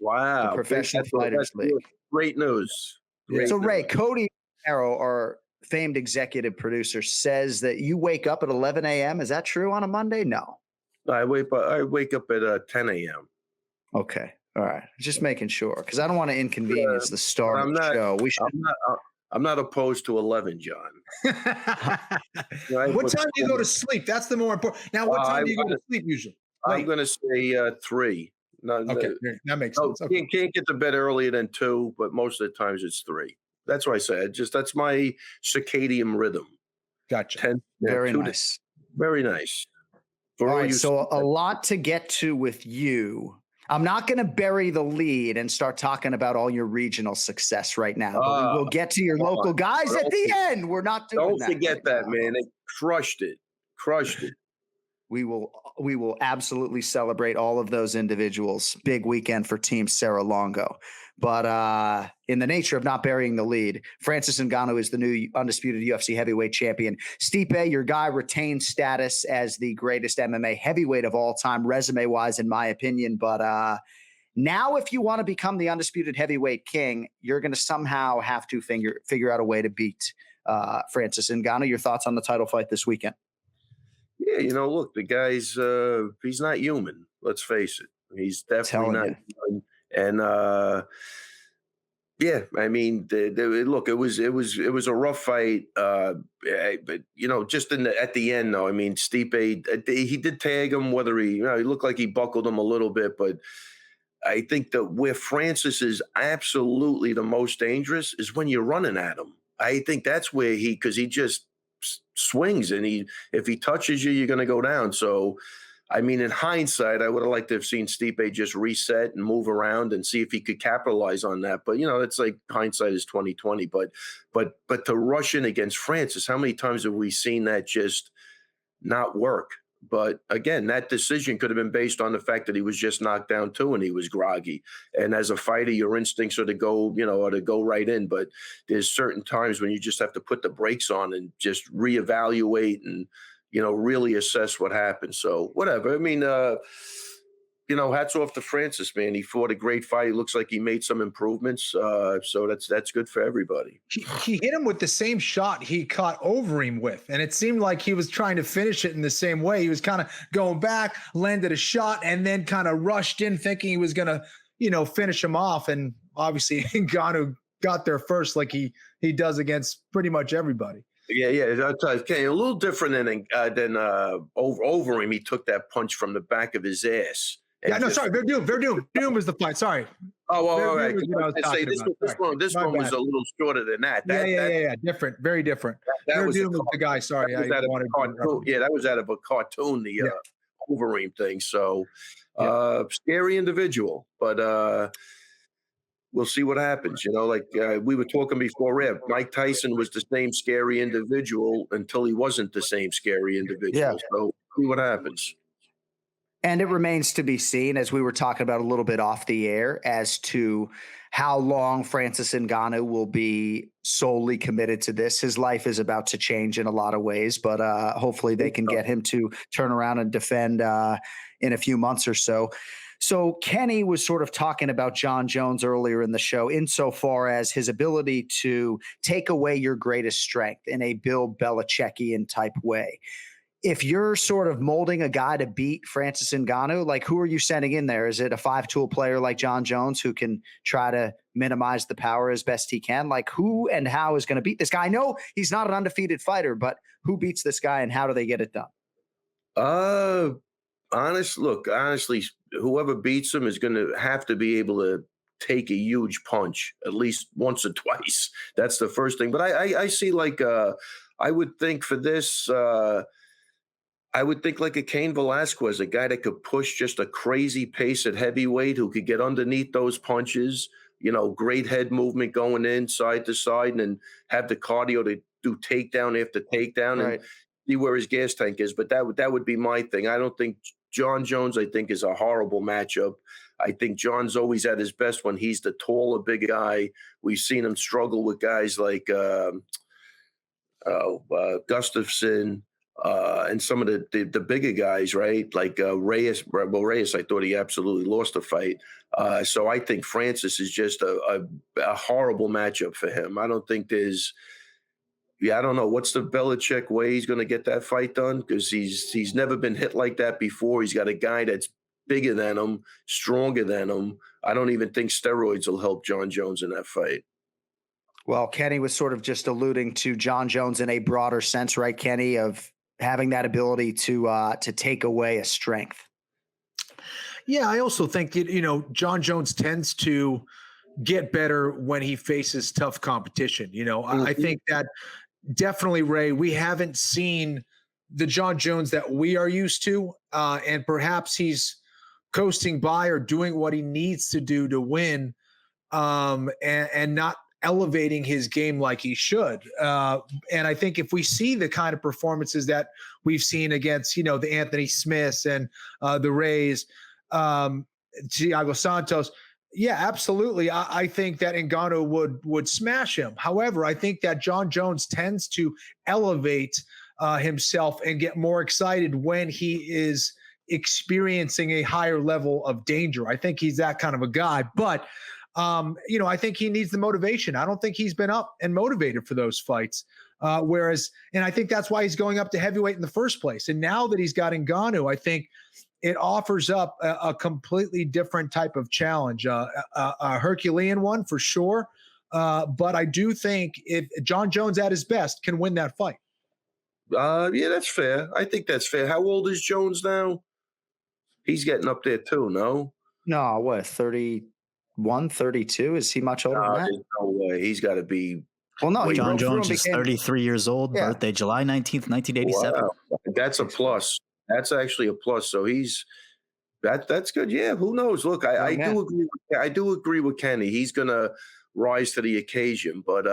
I: Wow.
F: The Professional Fighters League.
I: Great news.
F: So Ray, Cody Arrow, our famed executive producer, says that you wake up at 11 a.m. Is that true on a Monday? No.
I: I wake up at 10 a.m.
F: Okay. All right. Just making sure because I don't want to inconvenience the start of the show.
I: I'm not opposed to 11, John.
B: What time do you go to sleep? That's the more important. Now, what time do you go to sleep usually?
I: I'm going to say 3.
B: Okay, that makes sense. Okay.
I: Can't get to bed earlier than 2, but most of the times it's 3. That's why I said that's my circadian rhythm.
B: Gotcha.
I: 10,
F: very nice.
I: Very nice.
F: All right, so a lot to get to with you. I'm not going to bury the lead and start talking about all your regional success right now. But we will get to your local guys at the end. We're not doing that.
I: Don't forget that, man. They crushed it.
F: We will absolutely celebrate all of those individuals. Big weekend for Team Sarah Longo. But in the nature of not burying the lead, Francis Ngannou is the new undisputed UFC heavyweight champion. Stipe, your guy, retains status as the greatest MMA heavyweight of all time, resume-wise, in my opinion. But now if you want to become the undisputed heavyweight king, you're going to somehow have to figure out a way to beat Francis Ngannou. Your thoughts on the title fight this weekend?
I: Yeah, look, the guy's he's not human. Let's face it. He's definitely not human. And yeah, I mean, look, it was a rough fight, but just at the end, though. I mean, Stipe, he did tag him. Whether he looked like he buckled him a little bit, but I think that where Francis is absolutely the most dangerous is when you're running at him. I think that's where because he just swings, and if he touches you, you're going to go down. So, I mean, in hindsight, I would have liked to have seen Stipe just reset and move around and see if he could capitalize on that. But it's like hindsight is 20/20. But to rush in against Francis, how many times have we seen that just not work? But again, that decision could have been based on the fact that he was just knocked down too, and he was groggy. And as a fighter, your instincts are to go, or to go right in. But there's certain times when you just have to put the brakes on and just reevaluate and really assess what happened. So whatever. I mean, hats off to Francis, man. He fought a great fight. He looks like he made some improvements. So that's good for everybody.
B: He hit him with the same shot he caught Overeem with. And it seemed like he was trying to finish it in the same way. He was kind of going back, landed a shot, and then kind of rushed in thinking he was going to, finish him off. And obviously Ngannou got there first like he does against pretty much everybody.
I: Yeah. Okay, a little different than Overeem. He took that punch from the back of his ass.
B: Yeah, no, sorry. Verdum was the fight. Sorry.
I: Oh, well, all right. This one was
B: bad.
I: a little shorter than that.
B: Yeah. Different, very different.
I: That was
B: the guy. Sorry,
I: that was out of a cartoon. The Wolverine thing. So, scary individual, but we'll see what happens. You know, like we were talking before, Mike Tyson was the same scary individual until he wasn't the same scary individual.
F: Yeah.
I: So, see what happens.
F: And it remains to be seen, as we were talking about a little bit off the air, as to how long Francis Ngannou will be solely committed to this. His life is about to change in a lot of ways, but hopefully they can get him to turn around and defend in a few months or so. So Kenny was sort of talking about Jon Jones earlier in the show, insofar as his ability to take away your greatest strength in a Bill Belichickian type way. If you're sort of molding a guy to beat Francis Ngannou, like who are you sending in there? Is it a 5-tool player like Jon Jones who can try to minimize the power as best he can? Like who and how is going to beat this guy? I know he's not an undefeated fighter, but who beats this guy and how do they get it done?
I: Honestly, whoever beats him is going to have to be able to take a huge punch at least once or twice. That's the first thing. But I see like I would think for this I would think like a Cain Velasquez, a guy that could push just a crazy pace at heavyweight, who could get underneath those punches, you know, great head movement going in side to side and have the cardio to do takedown after takedown and see where his gas tank is. But that would be my thing. I don't think Jon Jones, I think, is a horrible matchup. I think John's always at his best when he's the taller, big guy. We've seen him struggle with guys like Gustafsson, and some of the bigger guys, right? Like Reyes. Well, Reyes, I thought he absolutely lost a fight. So I think Francis is just a horrible matchup for him. I don't think there's. Yeah, I don't know. What's the Belichick way he's going to get that fight done? Because he's never been hit like that before. He's got a guy that's bigger than him, stronger than him. I don't even think steroids will help Jon Jones in that fight.
F: Well, Kenny was sort of just alluding to Jon Jones in a broader sense, right, Kenny, of having that ability to take away a strength.
B: Yeah, I also think Jon Jones tends to get better when he faces tough competition. I think that definitely, Ray, we haven't seen the Jon Jones that we are used to, and perhaps he's coasting by or doing what he needs to do to win, and not elevating his game like he should. And I think if we see the kind of performances that we've seen against, the Anthony Smiths and the Rays, Thiago Santos, yeah, absolutely. I think that Ngannou would smash him. However, I think that Jon Jones tends to elevate himself and get more excited when he is experiencing a higher level of danger. I think he's that kind of a guy. But I think he needs the motivation. I don't think he's been up and motivated for those fights. And I think that's why he's going up to heavyweight in the first place. And now that he's got Ngannou, I think it offers up a completely different type of challenge, a Herculean one for sure. But I do think if Jon Jones at his best can win that fight.
I: Yeah, that's fair. I think that's fair. How old is Jones now? He's getting up there too, no?
F: No, what, 31, 32? Is he much older than that?
I: There's no way. He's got to be.
F: Well, no,
C: Jon Jones is 33 years old, birthday July 19th, 1987.
I: Wow. That's a plus. That's actually a plus. So that's good. Yeah, who knows? Look, I do agree. I do agree with Kenny. He's gonna rise to the occasion, but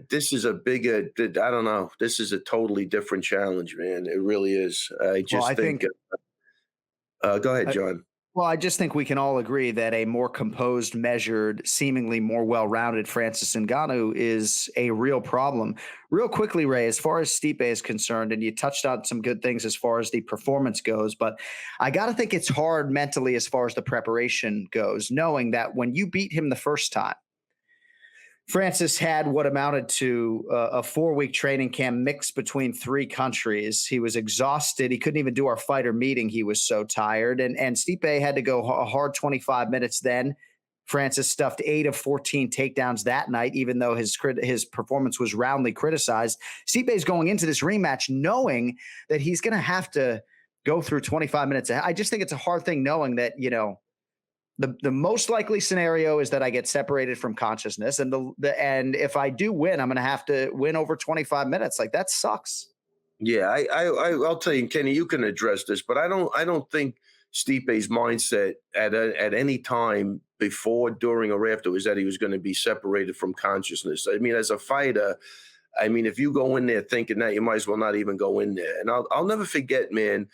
I: this is a bigger. I don't know. This is a totally different challenge, man. It really is. I think. Go ahead, John.
F: Well, I just think we can all agree that a more composed, measured, seemingly more well-rounded Francis Ngannou is a real problem. Real quickly, Ray, as far as Stipe is concerned, and you touched on some good things as far as the performance goes, but I got to think it's hard mentally as far as the preparation goes, knowing that when you beat him the first time, Francis had what amounted to a 4-week training camp mixed between 3 countries. He was exhausted. He couldn't even do our fighter meeting. He was so tired. And Stipe had to go a hard 25 minutes then. Francis stuffed 8 of 14 takedowns that night, even though his performance was roundly criticized. Stipe is going into this rematch knowing that he's going to have to go through 25 minutes. I just think it's a hard thing knowing that, The most likely scenario is that I get separated from consciousness, and and if I do win, I'm going to have to win over 25 minutes. Like, that sucks.
I: Yeah, I'll tell you, Kenny, you can address this, but I don't think Stipe's mindset at any time before, during, or after was that he was going to be separated from consciousnness. I mean, as a fighter, I mean, if you go in there thinking that, you might as well not even go in there. And I'll never forget, man,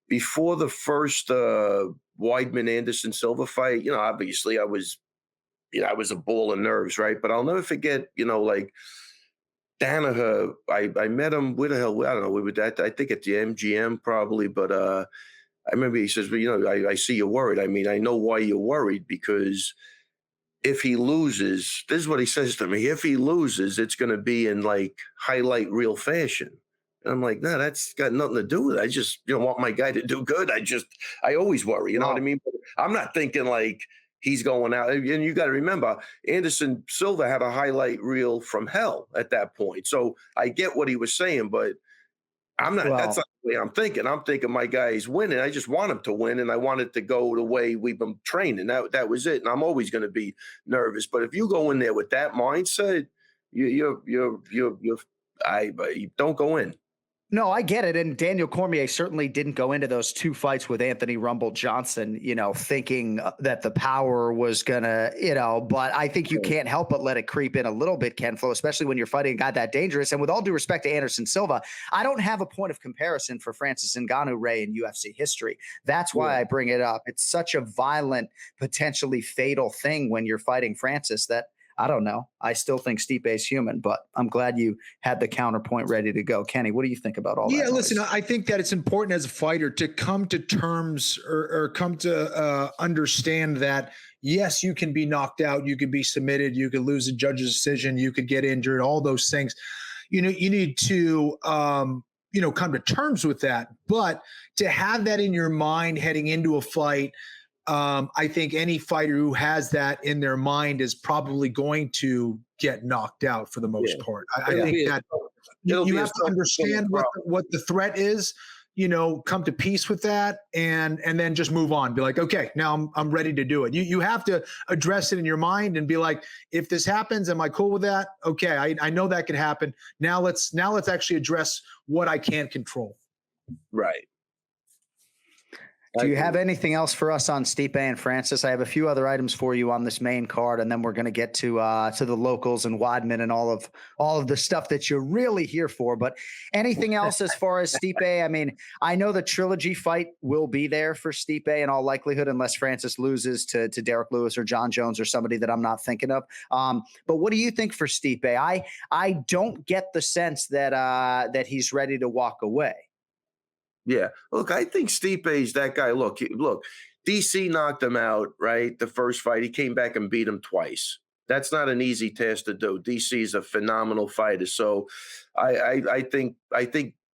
I: before the first Weidman Anderson Silva fight, you know, obviously I was a ball of nerves, right? But I'll never forget, you know, like Danaher, I met him, where the hell, I don't know, we were at, I think at the MGM probably, but I remember he says, well, you know, I see you're worried. I mean, I know why you're worried, because if he loses, this is what he says to me, if he loses, it's going to be in like highlight reel fashion. And I'm like, no, that's got nothing to do with it. I just, you know, want my guy to do good. I always worry, you know what I mean? But I'm not thinking like he's going out. And you got to remember, Anderson Silva had a highlight reel from hell at that point. So I get what he was saying, but I'm not, that's not the way I'm thinking. I'm thinking my guy is winning. I just want him to win, and I want it to go the way we've been training. That was it. And I'm always going to be nervous. But if you go in there with that mindset, you don't go in.
F: No, I get it. And Daniel Cormier certainly didn't go into those two fights with Anthony Rumble Johnson, you know, thinking that the power was going to, you know, but I think you can't help but let it creep in a little bit, Ken Flo, especially when you're fighting a guy that dangerous. And with all due respect to Anderson Silva, I don't have a point of comparison for Francis Ngannou, Ray, in UFC history. That's why I bring it up. It's such a violent, potentially fatal thing when you're fighting Francis that, I don't know. I still think Stipe's human, but I'm glad you had the counterpoint ready to go. Kenny, what do you think about all that?
B: Yeah, listen, I think that it's important as a fighter to come to terms or come to understand that, yes, you can be knocked out, you could be submitted, you could lose a judge's decision, you could get injured, all those things. You know, you need to, come to terms with that. But to have that in your mind heading into a fight, I think any fighter who has that in their mind is probably going to get knocked out for the most part. I think that you have to understand what the threat is, you know, come to peace with that, and then just move on. Be like, okay, now I'm ready to do it. You have to address it in your mind and be like, if this happens, am I cool with that? Okay, I know that could happen. Now let's actually address what I can't control.
I: Right.
F: Do you have anything else for us on Stipe and Francis? I have a few other items for you on this main card, and then we're going to get to the locals and Weidman and all of the stuff that you're really here for. But anything else as far as Stipe? I mean, I know the trilogy fight will be there for Stipe in all likelihood, unless Francis loses to Derek Lewis or John Jones or somebody that I'm not thinking of. But what do you think for Stipe? I don't get the sense that he's ready to walk away.
I: Yeah. Look, I think Stipe's that guy. Look, DC knocked him out, right? The first fight, he came back and beat him twice. That's not an easy task to do. DC is a phenomenal fighter. So I think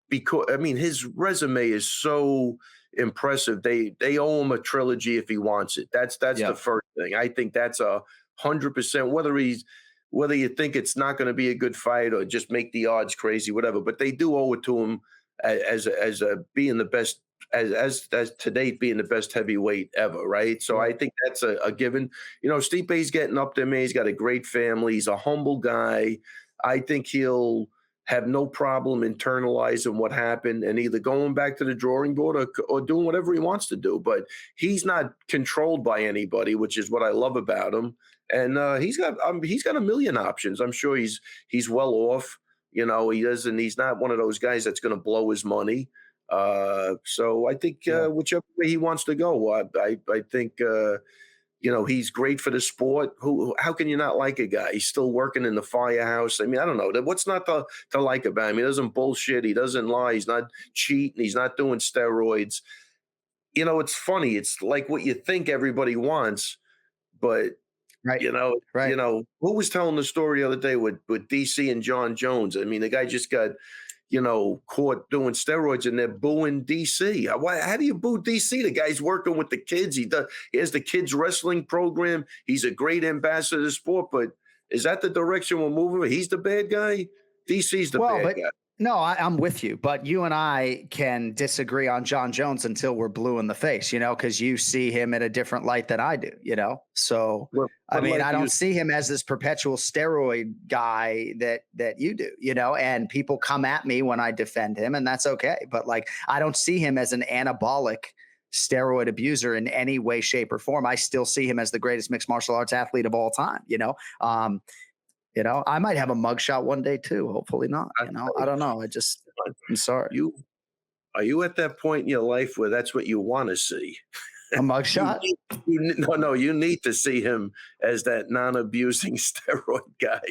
I: because, I mean, his resume is so impressive. They owe him a trilogy if he wants it. That's the first thing. I think that's 100%, whether you think it's not going to be a good fight or just make the odds crazy, whatever, but they do owe it to him as being the best, as to date being the best heavyweight ever, right? So I think that's a given. You know, Stipe's getting up there, man. He's got a great family. He's a humble guy. I think he'll have no problem internalizing what happened and either going back to the drawing board or doing whatever he wants to do. But he's not controlled by anybody, which is what I love about him. And he's got a million options. I'm sure he's well off. You know, he's not one of those guys that's going to blow his money. So I think whichever way he wants to go, I think, he's great for the sport. How can you not like a guy? He's still working in the firehouse. I mean, I don't know. What's not to like about him? He doesn't bullshit. He doesn't lie. He's not cheating. He's not doing steroids. You know, it's funny. It's like what you think everybody wants, but
F: right.
I: Who was telling the story the other day with DC and John Jones? I mean, the guy just got, caught doing steroids and they're booing DC. How do you boo DC? The guy's working with the kids. He has the kids wrestling program. He's a great ambassador of sport, but is that the direction we're moving? He's the bad guy. DC's the bad guy.
F: No, I'm with you, but you and I can disagree on John Jones until we're blue in the face, because you see him in a different light than I do, So, I mean, I don't see him as this perpetual steroid guy that you do, and people come at me when I defend him, and that's okay. But I don't see him as an anabolic steroid abuser in any way, shape, or form. I still see him as the greatest mixed martial arts athlete of all time, I might have a mugshot one day too. Hopefully not. I don't know. I'm sorry.
I: Are you at that point in your life where that's what you want to see?
F: A mugshot?
I: You need to see him as that non-abusing steroid guy.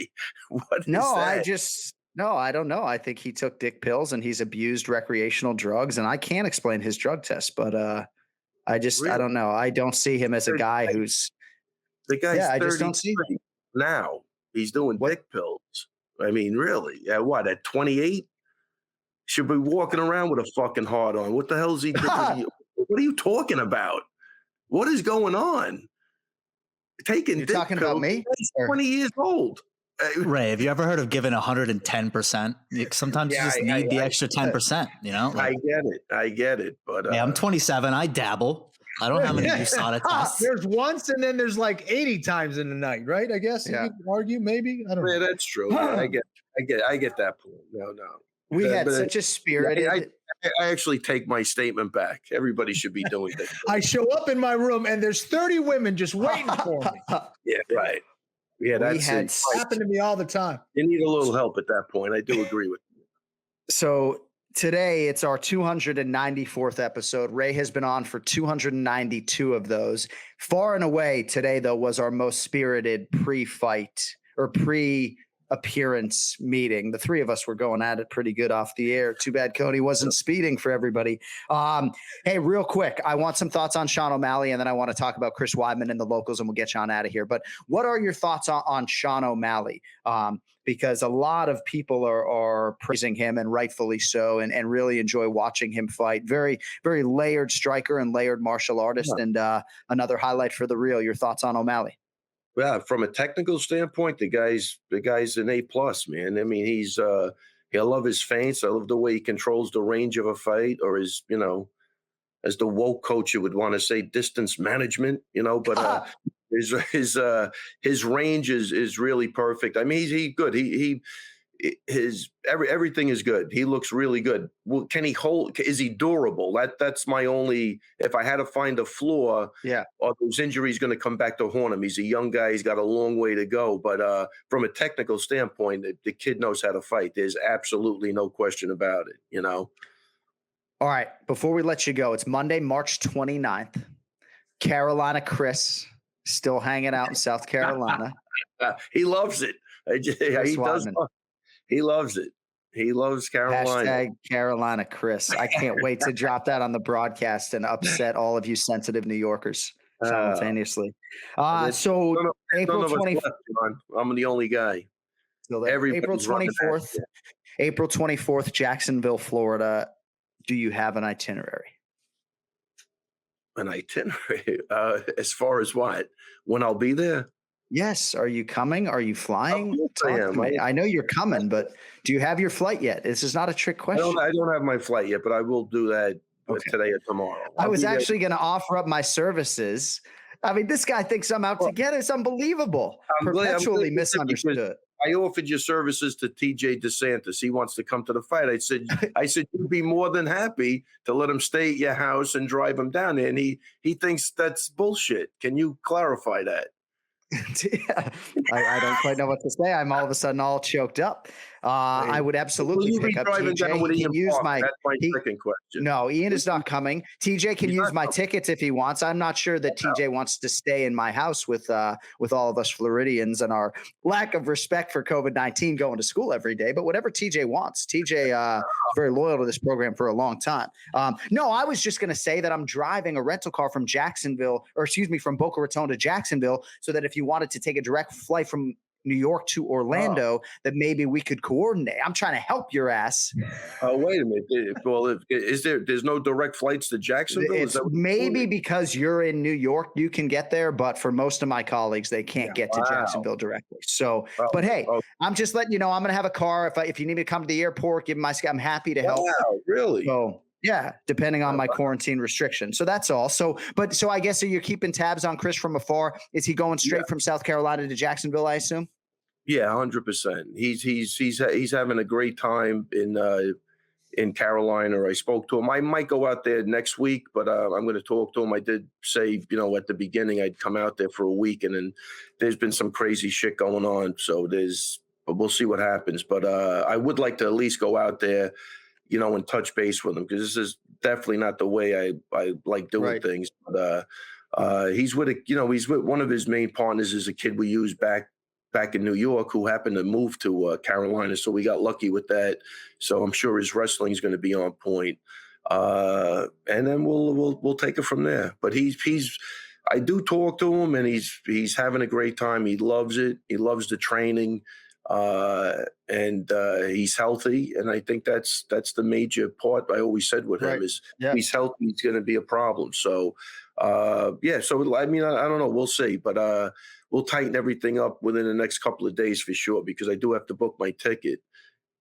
I: What is that?
F: I don't know. I think he took dick pills and he's abused recreational drugs, and I can't explain his drug test, but I don't know. I don't see him as a guy who's
I: the guy's 30
F: I just don't see him.
I: Now. He's doing dick pills. I mean, really? At 28? Should be walking around with a fucking heart on. What the hell is he doing? What are you talking about? What is going on? Taking
F: You're
I: dick
F: talking
I: pills.
F: about me?
I: He's 20 years old.
C: Ray, have you ever heard of giving 110%? Sometimes you just need the extra 10%,
I: I get it. But
C: I'm 27. I dabble. I don't have any USADA tests.
B: There's once, and then there's 80 times in the night, right? I guess you could argue, maybe. I don't know.
I: Yeah, that's true. I get that point. No.
F: We had such a spirited.
I: I actually take my statement back. Everybody should be doing that.
B: I show up in my room, and there's 30 women just waiting for me.
I: Yeah, right. Yeah, that's
B: happened to me all the time.
I: You need a little help at that point. I do agree with you.
F: So today, it's our 294th episode. Ray has been on for 292 of those. Far and away, today, though, was our most spirited pre-fight or pre-appearance meeting. The three of us were going at it pretty good off the air. Too bad Cody wasn't speeding for everybody. Hey, real quick, I want some thoughts on Sean O'Malley, and then I want to talk about Chris Weidman and the locals, and we'll get Sean out of here. But what are your thoughts on Sean O'Malley? Because a lot of people are praising him, and rightfully so, and really enjoy watching him fight. Very, very layered striker and layered martial artist, and another highlight for the reel. Your thoughts on O'Malley?
I: Yeah, from a technical standpoint, the guy's an A+, man. I mean, I love his feints. I love the way he controls the range of a fight, or his, as the woke coach, you would want to say distance management, but his range is really perfect. I mean, he's good. Everything is good. He looks really good. Well, can he hold? Is he durable? That's my only. If I had to find a flaw, are those injuries going to come back to haunt him? He's a young guy. He's got a long way to go. But from a technical standpoint, the kid knows how to fight. There's absolutely no question about it.
F: All right. Before we let you go, it's Monday, March 29th. Carolina Chris still hanging out in South Carolina.
I: He loves it. He loves it. He loves Carolina.
F: Hashtag Carolina Chris. I can't wait to drop that on the broadcast and upset all of you sensitive New Yorkers simultaneously. So April 24th.
I: I'm the only guy.
F: April 24th. April 24th, Jacksonville, Florida. Do you have an itinerary?
I: An itinerary? As far as what? When I'll be there?
F: Yes. Are you coming? Are you flying? I know you're coming, but do you have your flight yet? This is not a trick question.
I: I don't have my flight yet, but I will do that today or tomorrow.
F: I was actually going to offer up my services. I mean, this guy thinks I'm out to get it. It's unbelievable. Perpetually misunderstood.
I: I offered your services to TJ DeSantis. He wants to come to the fight. I said, you'd be more than happy to let him stay at your house and drive him down there. And he thinks that's bullshit. Can you clarify that?
F: I don't quite know what to say. I'm all of a sudden all choked up. I would absolutely pick up TJ. He can use my
I: second question.
F: No, Ian is not coming. TJ can use my tickets if he wants. I'm not sure that TJ wants to stay in my house with all of us Floridians and our lack of respect for COVID-19 going to school every day. But whatever TJ wants. TJ is very loyal to this program for a long time. No, I was just going to say that I'm driving a rental car from from Boca Raton to Jacksonville, so that if you wanted to take a direct flight from New York to Orlando, that maybe we could coordinate. I'm trying to help your ass.
I: Oh, wait a minute. Well, there's no direct flights to Jacksonville?
F: It's maybe because you're in New York, you can get there, but for most of my colleagues, they can't get to Jacksonville directly. So, but hey, I'm just letting you know, I'm going to have a car. If you need me to come to the airport, give my, I'm happy to help.
I: Wow, really?
F: So, yeah, depending on my quarantine restriction. So that's all. So I guess you're keeping tabs on Chris from afar. Is he going straight from South Carolina to Jacksonville, I assume?
I: Yeah, 100%. He's having a great time in Carolina. I spoke to him. I might go out there next week, but I'm going to talk to him. I did say, at the beginning I'd come out there for a week, and then there's been some crazy shit going on. So but we'll see what happens. But I would like to at least go out there, and touch base with him, because this is definitely not the way I like doing things. But he's with he's with one of his main partners is a kid we used back in New York who happened to move to Carolina. So we got lucky with that. So I'm sure his wrestling is going to be on point. And then we'll take it from there. But I do talk to him, and he's having a great time. He loves it. He loves the training. And he's healthy. And I think that's the major part I always said with him is he's healthy, he's going to be a problem. So, so, I mean, I don't know. We'll see, but, we'll tighten everything up within the next couple of days for sure, because I do have to book my ticket,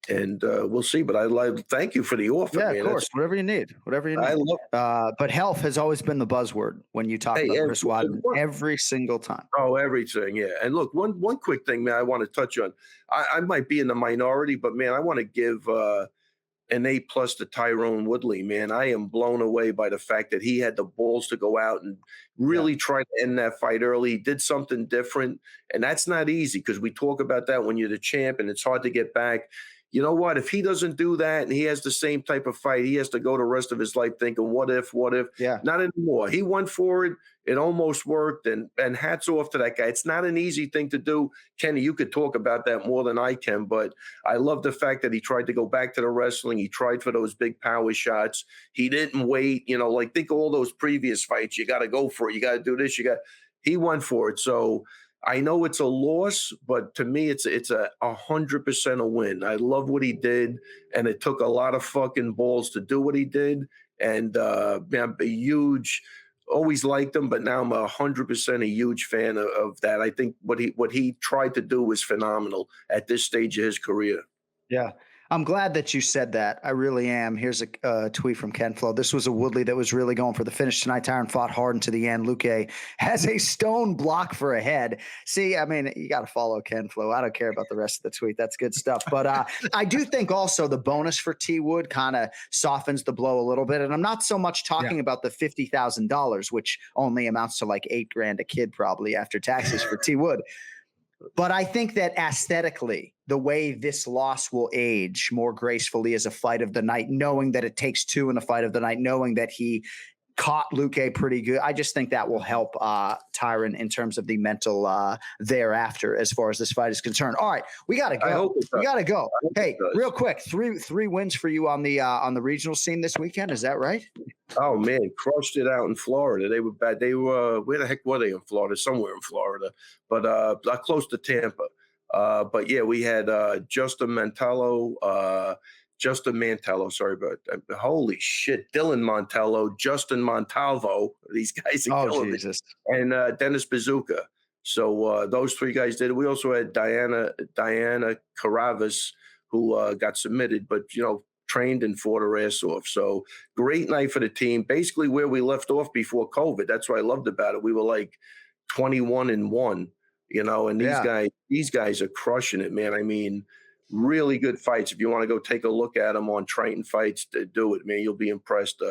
I: and we'll see. But I thank you for the offer.
F: Yeah,
I: man.
F: Of course. Whatever you need. I love. But health has always been the buzzword when you talk about Chris Weidman every single time.
I: Oh, everything. Yeah. And look, one quick thing, man, I want to touch on. I might be in the minority, but man, I want to give an A+ to Tyrone Woodley, man. I am blown away by the fact that he had the balls to go out and really try to end that fight early. He did something different, and that's not easy, because we talk about that when you're the champ and it's hard to get back. You know what? If he doesn't do that and he has the same type of fight, he has to go the rest of his life thinking, what if?
F: Yeah.
I: Not anymore. He went for it. It almost worked, and hats off to that guy. It's not an easy thing to do. Kenny, you could talk about that more than I can, but I love the fact that he tried to go back to the wrestling. He tried for those big power shots. He didn't wait. Think of all those previous fights. You got to go for it. You got to do this. He went for it. So I know it's a loss, but to me, it's 100% a win. I love what he did, and it took a lot of fucking balls to do what he did. And I'm a huge, always liked him, but now I'm 100% a huge fan of that. I think what he tried to do was phenomenal at this stage of his career.
F: Yeah. I'm glad that you said that. I really am. Here's a tweet from Ken Flo. This was a Woodley that was really going for the finish tonight. Tyron fought hard into the end. Luque has a stone block for a head. See, I mean, you got to follow Ken Flo. I don't care about the rest of the tweet. That's good stuff. But I do think also the bonus for T Wood kind of softens the blow a little bit. And I'm not so much talking about the $50,000, which only amounts to like $8,000 a kid probably after taxes for T Wood. But I think that aesthetically, the way this loss will age more gracefully as a fight of the night, knowing that it takes two in a fight of the night, knowing that he caught Luque pretty good. I just think that will help Tyron in terms of the mental thereafter as far as this fight is concerned. All right, we got to go. We got to go. Hey, real quick, three wins for you on the regional scene this weekend. Is that right?
I: Oh man, crushed it out in Florida. They were bad. They were where the heck were they in Florida? Somewhere in Florida, but close to Tampa. But yeah, we had Justin Mantello, sorry, but holy shit, Dylan Montello, Justin Montalvo, these guys are killing it. And Dennis Bazooka. So those three guys did it. We also had Diana Caravas, who got submitted, but trained and fought her ass off. So great night for the team. Basically where we left off before COVID. That's what I loved about it. We were like 21-1, and these guys are crushing it, man. I mean, really good fights. If you want to go take a look at them on Triton Fights, to do it, man. You'll be impressed.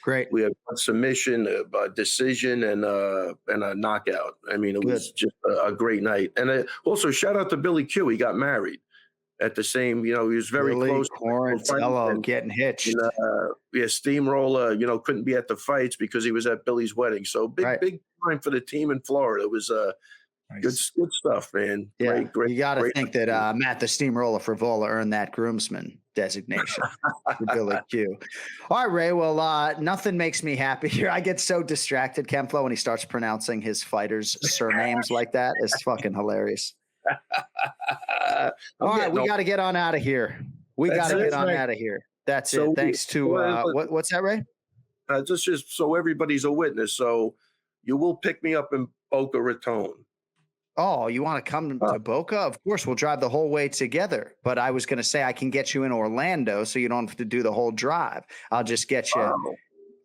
F: Great.
I: We have a submission, a decision, and a knockout. I mean, it was just a great night. And also shout out to Billy Q. He got married at the same, he was very close.
F: Quarantello getting hitched.
I: Steamroller, couldn't be at the fights because he was at Billy's wedding. So big time for the team in Florida. It was nice. Good stuff, man.
F: Yeah,
I: great.
F: You got to think that Matt the Steamroller Frivola earned that groomsman designation for Billy Q. All right, Ray. Well, nothing makes me happy here. I get so distracted, Ken Flo, when he starts pronouncing his fighters' surnames like that. It's fucking hilarious. All right, we got to get on out of here. We got to get on out of here. That's it. Thanks to what's that, Ray?
I: Just so everybody's a witness. So you will pick me up in Boca Raton.
F: Oh, you want to come to Boca? Of course, we'll drive the whole way together. But I was going to say I can get you in Orlando, so you don't have to do the whole drive. I'll just get you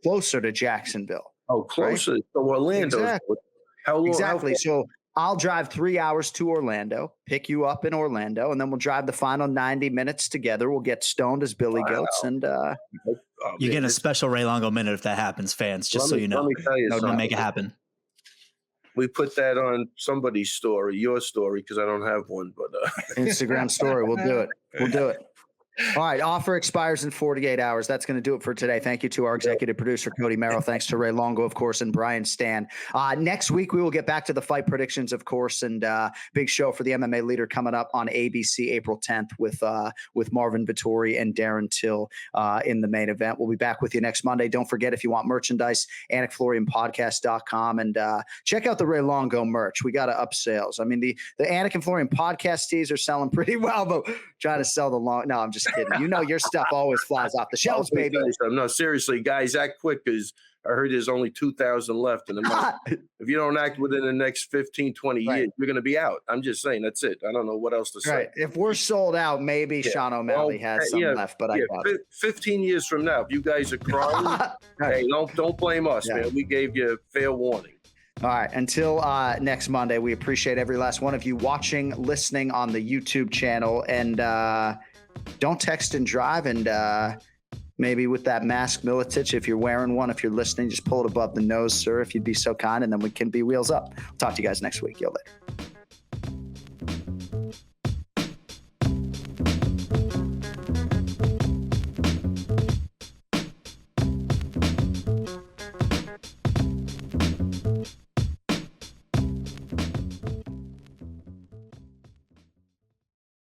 F: closer to Jacksonville.
I: Oh, closer to Orlando.
F: Exactly.
I: How long?
F: Exactly. So I'll drive 3 hours to Orlando, pick you up in Orlando, and then we'll drive the final 90 minutes together. We'll get stoned as Billy Goats, and
C: you get a special Ray Longo minute if that happens, fans. Just so you know,
I: let me tell you
C: don't make it happen.
I: We put that on somebody's story, your story, because I don't have one, but
F: Instagram story. We'll do it. We'll do it. All right. Offer expires in 48 hours. That's going to do it for today. Thank you to our executive producer, Cody Merrill. Thanks to Ray Longo, of course, and Brian Stann. Next week, we will get back to the fight predictions, of course, and big show for the MMA leader coming up on ABC April 10th with Marvin Vittori and Darren Till in the main event. We'll be back with you next Monday. Don't forget, if you want merchandise, AnikFlorianPodcast.com, and check out the Ray Longo merch. We got to up sales. I mean, the Anik and Florian podcast tees are selling pretty well, but trying to sell the long. No, I'm just kidding. You know your stuff always flies off the shelves, baby.
I: No, seriously, guys, act quick, because I heard there's only 2,000 left. And if you don't act within the next 15, 20 years, you're going to be out. I'm just saying, that's it. I don't know what else to say.
F: Right. If we're sold out, maybe Sean O'Malley has some left, but I got it.
I: 15 years from now, if you guys are crying, hey, don't blame us, man. We gave you fair warning.
F: All right. Until next Monday, we appreciate every last one of you watching, listening on the YouTube channel, and don't text and drive, and maybe with that mask, Militich, if you're wearing one, if you're listening, just pull it above the nose, sir, if you'd be so kind, and then we can be wheels up. Talk to you guys next week. Yo, later.